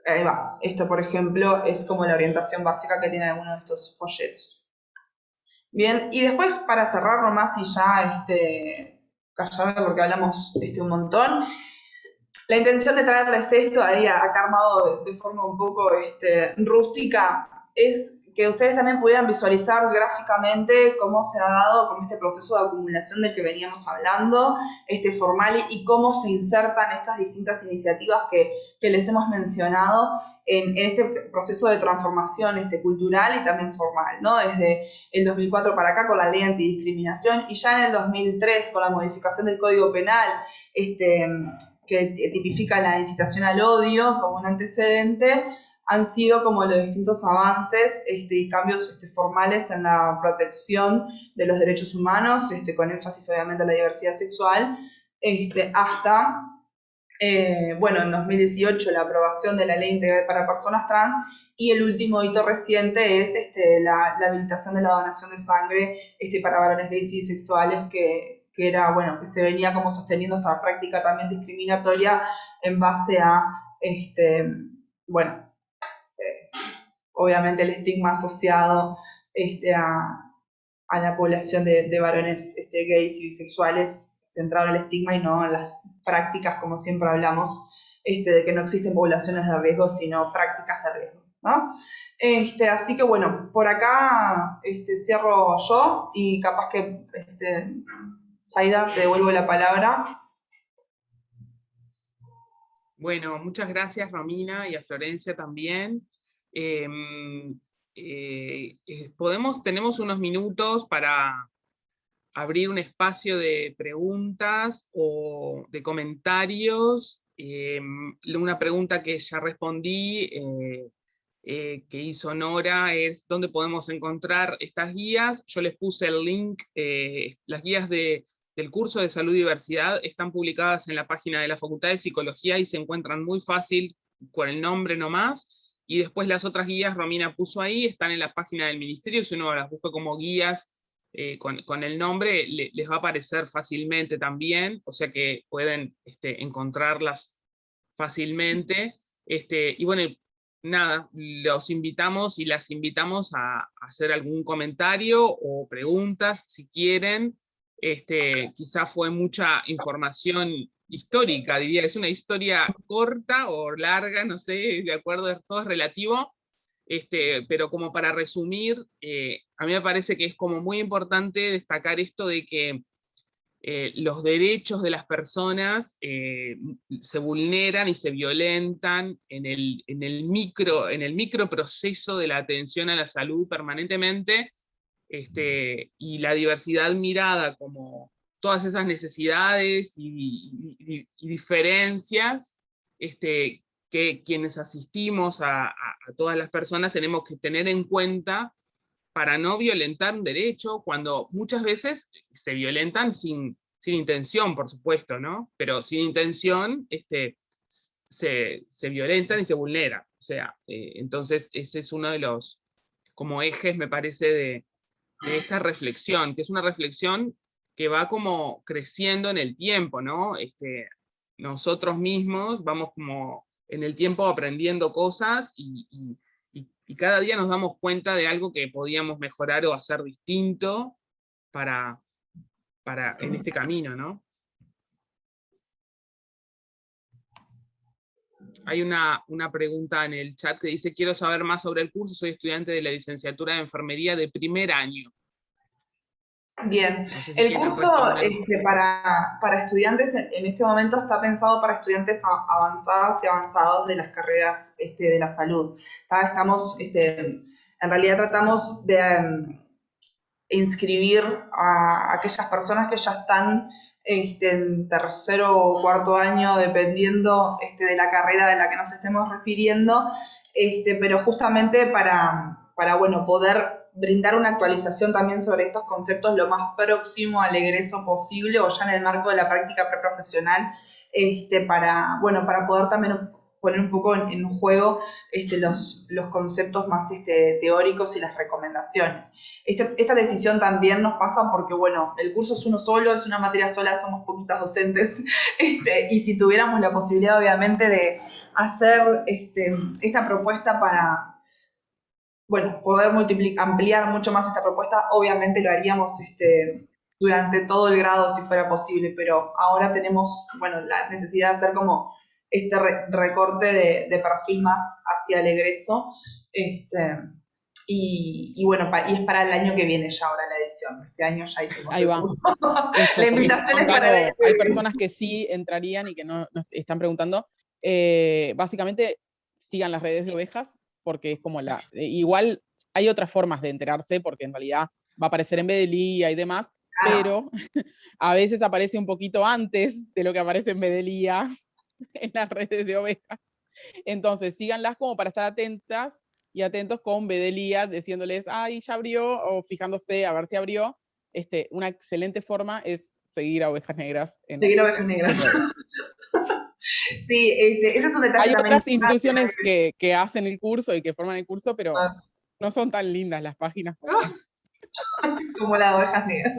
Ahí va. Esto, por ejemplo, es como la orientación básica que tiene alguno de estos folletos. Bien, y después para cerrar nomás y ya callarme porque hablamos un montón. La intención de traerles esto ahí acá armado de forma un poco rústica es que ustedes también pudieran visualizar gráficamente cómo se ha dado con este proceso de acumulación del que veníamos hablando, formal, y cómo se insertan estas distintas iniciativas que les hemos mencionado en este proceso de transformación cultural y también formal, ¿no? Desde el 2004 para acá con la ley antidiscriminación, y ya en el 2003 con la modificación del Código Penal, que tipifica la incitación al odio como un antecedente, han sido como los distintos avances y cambios formales en la protección de los derechos humanos, con énfasis obviamente en la diversidad sexual, hasta, bueno, en 2018 la aprobación de la Ley Integral para Personas Trans, y el último hito reciente es la habilitación de la donación de sangre para varones gays y bisexuales, que era, bueno, que se venía como sosteniendo esta práctica también discriminatoria en base a, bueno, obviamente el estigma asociado a la población de varones gays y bisexuales, centrado en el estigma y no en las prácticas, como siempre hablamos, de que no existen poblaciones de riesgo, sino prácticas de riesgo, ¿no? Así que bueno, por acá cierro yo, y capaz que, Zaida, te devuelvo la palabra. Bueno, muchas gracias, Romina, y a Florencia también. Tenemos unos minutos para abrir un espacio de preguntas o de comentarios. Una pregunta que ya respondí, que hizo Nora, es dónde podemos encontrar estas guías. Yo les puse el link. Las guías del curso de Salud y Diversidad están publicadas en la página de la Facultad de Psicología y se encuentran muy fácil con el nombre nomás. Y después las otras guías, Romina puso ahí, están en la página del ministerio. Si uno las busca como guías con el nombre, les va a aparecer fácilmente también, o sea que pueden encontrarlas fácilmente. Y bueno, nada, los invitamos y las invitamos a hacer algún comentario o preguntas si quieren. Quizá fue mucha información histórica, diría, es una historia corta o larga, no sé, de acuerdo, todo es relativo. Pero como para resumir, a mí me parece que es como muy importante destacar esto de que los derechos de las personas se vulneran y se violentan en el micro proceso de la atención a la salud permanentemente, y la diversidad mirada como todas esas necesidades y diferencias, que quienes asistimos a todas las personas tenemos que tener en cuenta para no violentar un derecho, cuando muchas veces se violentan sin intención, por supuesto, ¿no? Pero sin intención se violentan y se vulneran. O sea, entonces ese es uno de los como ejes, me parece, de esta reflexión, que es una reflexión que va como creciendo en el tiempo, ¿no? Nosotros mismos vamos como en el tiempo aprendiendo cosas y cada día nos damos cuenta de algo que podíamos mejorar o hacer distinto para en este camino, ¿no? Hay una pregunta en el chat que dice: quiero saber más sobre el curso, soy estudiante de la licenciatura de enfermería de primer año. Bien, No sé si el quieren curso responder. para estudiantes en este momento está pensado para estudiantes avanzadas y avanzados de las carreras de la salud. Estamos, en realidad tratamos de inscribir a aquellas personas que ya están en tercero o cuarto año, dependiendo de la carrera de la que nos estemos refiriendo, pero justamente para bueno, poder brindar una actualización también sobre estos conceptos lo más próximo al egreso posible, o ya en el marco de la práctica preprofesional, para poder también poner un poco en juego los conceptos más teóricos y las recomendaciones. Esta decisión también nos pasa porque, bueno, el curso es uno solo, es una materia sola, somos poquitas docentes, y si tuviéramos la posibilidad, obviamente, de hacer esta propuesta para, bueno, poder ampliar mucho más esta propuesta, obviamente lo haríamos durante todo el grado si fuera posible, pero ahora tenemos, bueno, la necesidad de hacer como este recorte de perfil más hacia el egreso, Y bueno, y es para el año que viene ya ahora la edición. Este año ya hicimos Ahí el va. curso. Eso, La porque invitación es para el año que hay viene. personas que sí entrarían y que no están preguntando. Básicamente, sigan las redes de ovejas, porque es como igual hay otras formas de enterarse, porque en realidad va a aparecer en Bedelía y demás, Claro. pero a veces aparece un poquito antes de lo que aparece en Bedelía en las redes de ovejas. Entonces, síganlas como para estar atentas y atentos con Bedelía, diciéndoles, ay, ya abrió, o fijándose a ver si abrió. Una excelente forma es seguir a Ovejas Negras Seguir Ovejas Negras. redes. Sí, ese es un detalle Hay también otras importante. instituciones que hacen el curso y que forman el curso, pero no son tan lindas las páginas. Como las ovejas negras.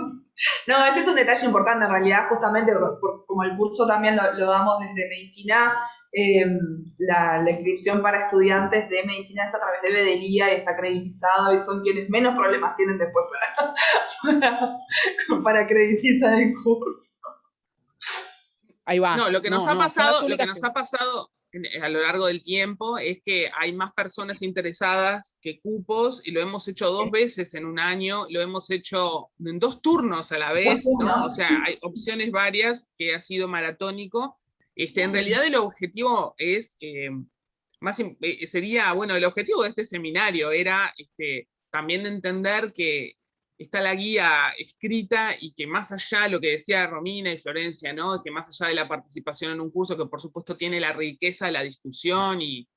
No, ese es un detalle importante en realidad, justamente como el curso también lo damos desde medicina, la inscripción para estudiantes de medicina es a través de Bedelía y está acreditado y son quienes menos problemas tienen después para acreditar el curso. Ahí va. No, lo que nos ha son las pasado, únicas a lo largo del tiempo es que hay más personas interesadas que cupos y lo hemos hecho 2 veces en un año, lo hemos hecho en 2 turnos a la vez, ¿no? O sea, hay opciones varias que ha sido maratónico. En realidad el objetivo es, sería, bueno, el objetivo de este seminario era también entender que está la guía escrita y que más allá de lo que decía Romina y Florencia, ¿no? Que más allá de la participación en un curso que por supuesto tiene la riqueza de la discusión y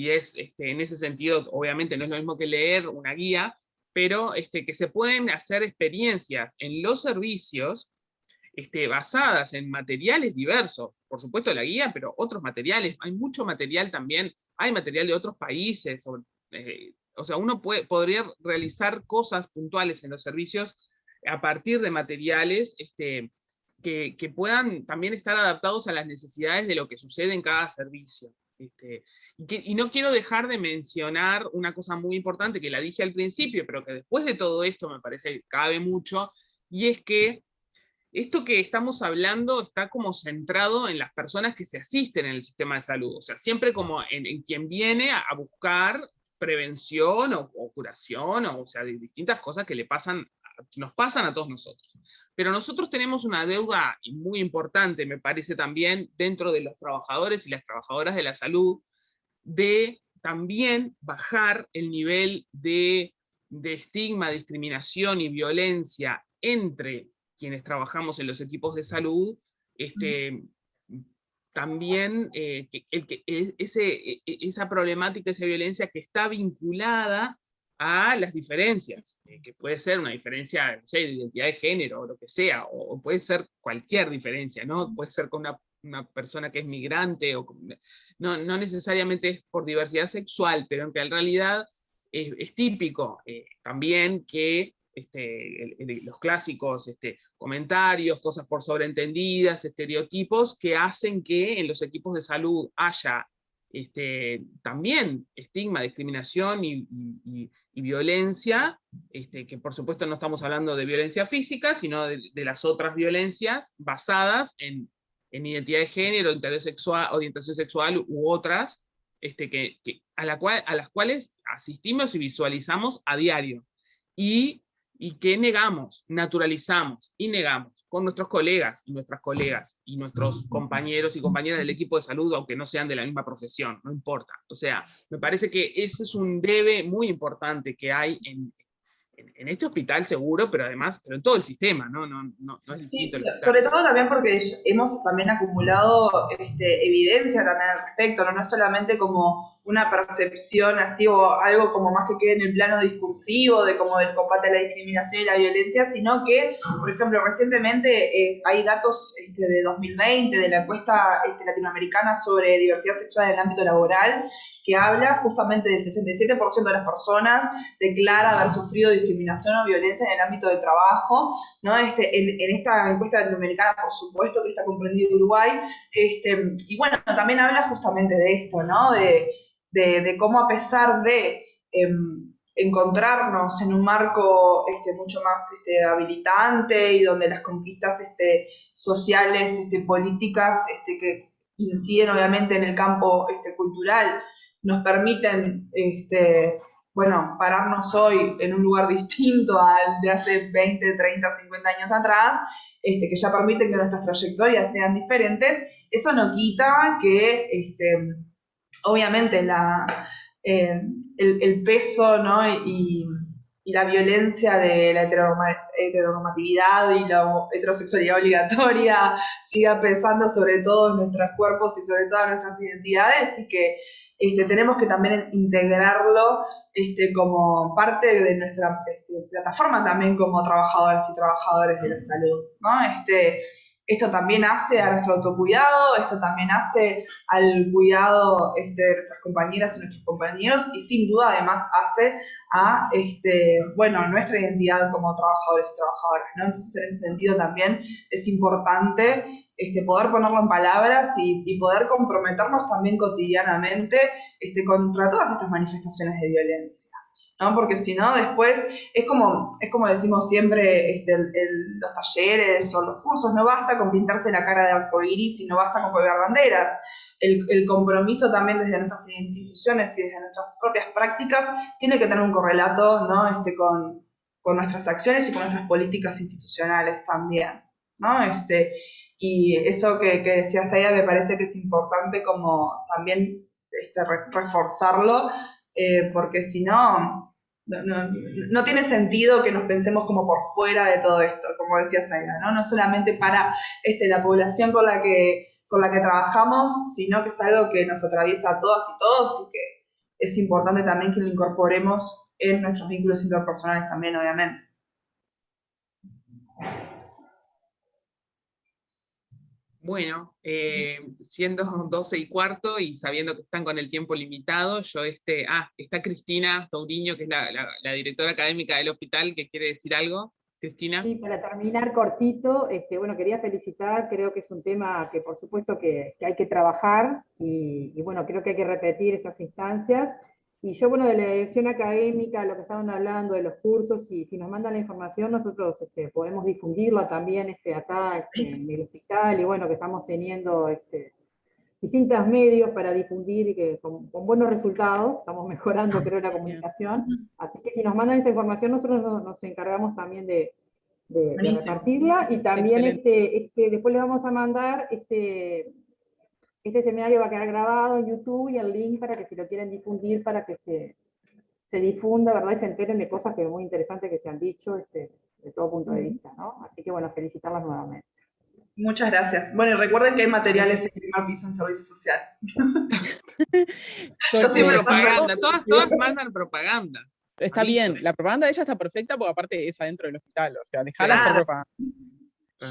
es, en ese sentido, obviamente no es lo mismo que leer una guía, pero que se pueden hacer experiencias en los servicios basadas en materiales diversos, por supuesto la guía, pero otros materiales, hay mucho material también, hay material de otros países, o sea, uno podría realizar cosas puntuales en los servicios a partir de materiales que puedan también estar adaptados a las necesidades de lo que sucede en cada servicio. Y no quiero dejar de mencionar una cosa muy importante que la dije al principio, pero que después de todo esto me parece que cabe mucho, y es que esto que estamos hablando está como centrado en las personas que se asisten en el sistema de salud, o sea, siempre como en quien viene a buscar prevención o curación, o sea, de distintas cosas que nos pasan a todos nosotros. Pero nosotros tenemos una deuda muy importante, me parece también, dentro de los trabajadores y las trabajadoras de la salud, de también bajar el nivel de estigma, discriminación y violencia entre quienes trabajamos en los equipos de salud, también esa problemática, esa violencia que está vinculada a las diferencias, que puede ser una diferencia, no sé, de identidad de género o lo que sea, o puede ser cualquier diferencia, ¿no? Puede ser con una persona que es migrante, no necesariamente es por diversidad sexual, pero que en realidad es típico también que los clásicos comentarios, cosas por sobreentendidas, estereotipos que hacen que en los equipos de salud haya también estigma, discriminación y violencia, que por supuesto no estamos hablando de violencia física, sino de las otras violencias basadas en identidad de género, orientación sexual u otras, a las cuales asistimos y visualizamos a diario. Y que negamos, naturalizamos y negamos con nuestros colegas y nuestras colegas y nuestros compañeros y compañeras del equipo de salud, aunque no sean de la misma profesión, no importa. O sea, me parece que ese es un debe muy importante que hay en este hospital seguro, pero además, pero en todo el sistema, ¿no? No es distinto Sí, el hospital. sobre todo también porque hemos también acumulado evidencia también al respecto, ¿no? No es solamente como una percepción así o algo como más que quede en el plano discursivo de como del combate a la discriminación y la violencia, sino que, por ejemplo, recientemente hay datos de 2020 de la encuesta latinoamericana sobre diversidad sexual en el ámbito laboral que habla justamente del 67% de las personas declara haber sufrido discriminación o violencia en el ámbito del trabajo, ¿no? En esta encuesta latinoamericana, por supuesto que está comprendido Uruguay, y bueno, también habla justamente de esto, ¿no? De cómo a pesar de encontrarnos en un marco mucho más habilitante y donde las conquistas sociales, políticas, que inciden obviamente en el campo cultural, nos permiten bueno, pararnos hoy en un lugar distinto al de hace 20, 30, 50 años atrás, que ya permiten que nuestras trayectorias sean diferentes, eso no quita que, obviamente, el peso, ¿no? y la violencia de la heteronormatividad y la heterosexualidad obligatoria siga pesando sobre todos nuestros cuerpos y sobre todas nuestras identidades, y que tenemos que también integrarlo como parte de nuestra plataforma también como trabajadoras y trabajadores de la salud, ¿no? Esto también hace a nuestro autocuidado, esto también hace al cuidado de nuestras compañeras y nuestros compañeros, y sin duda además hace a nuestra identidad como trabajadores y trabajadoras, ¿no? Entonces, en ese sentido también es importante poder ponerlo en palabras y poder comprometernos también cotidianamente contra todas estas manifestaciones de violencia, ¿no? Porque si no, después es como decimos siempre los talleres o los cursos, no basta con pintarse la cara de arcoíris y no basta con colgar banderas. El compromiso también desde nuestras instituciones y desde nuestras propias prácticas tiene que tener un correlato, ¿no? con nuestras acciones y con nuestras políticas institucionales también, ¿no? Y eso que decía Zaida me parece que es importante como también reforzarlo, porque si no, no tiene sentido que nos pensemos como por fuera de todo esto, como decía Zaida, ¿no? No solamente para la población con la que trabajamos, sino que es algo que nos atraviesa a todas y todos, y que es importante también que lo incorporemos en nuestros vínculos interpersonales también, obviamente. Bueno, siendo 12:15 y sabiendo que están con el tiempo limitado, está Cristina Touriño, que es la directora académica del hospital, que quiere decir algo. Cristina. Sí, para terminar cortito, bueno, quería felicitar, creo que es un tema que por supuesto que hay que trabajar, y bueno, creo que hay que repetir estas instancias. Y yo, bueno, de la dirección académica, lo que estaban hablando de los cursos, y si nos mandan la información, nosotros podemos difundirla también acá en el hospital, y bueno, que estamos teniendo distintos medios para difundir y que con buenos resultados, estamos mejorando, creo, la comunicación. Así que si nos mandan esa información, nosotros nos encargamos también de repartirla, y también después le vamos a mandar este seminario va a quedar grabado en YouTube, y el link para que si lo quieren difundir, para que se difunda, ¿verdad? Y se enteren de cosas que es muy interesantes que se han dicho de todo punto de vista, ¿no? Así que bueno, felicitarlas nuevamente. Muchas gracias. Bueno, y recuerden que hay materiales en el primer piso en servicio social. Yo siempre propaganda, todas mandan propaganda. Está bien, la propaganda de ella está perfecta porque aparte es adentro del hospital, o sea, dejala hacer propaganda.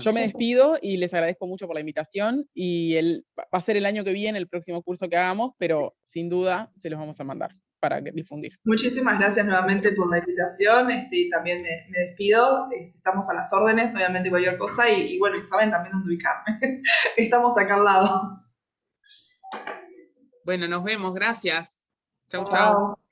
Yo me despido y les agradezco mucho por la invitación, y va a ser el año que viene el próximo curso que hagamos, pero sin duda se los vamos a mandar para difundir. Muchísimas gracias nuevamente por la invitación, y también me despido. Estamos a las órdenes, obviamente cualquier cosa, y bueno, y saben también dónde ubicarme. Estamos acá al lado. Bueno, nos vemos, gracias. Chau, Chao.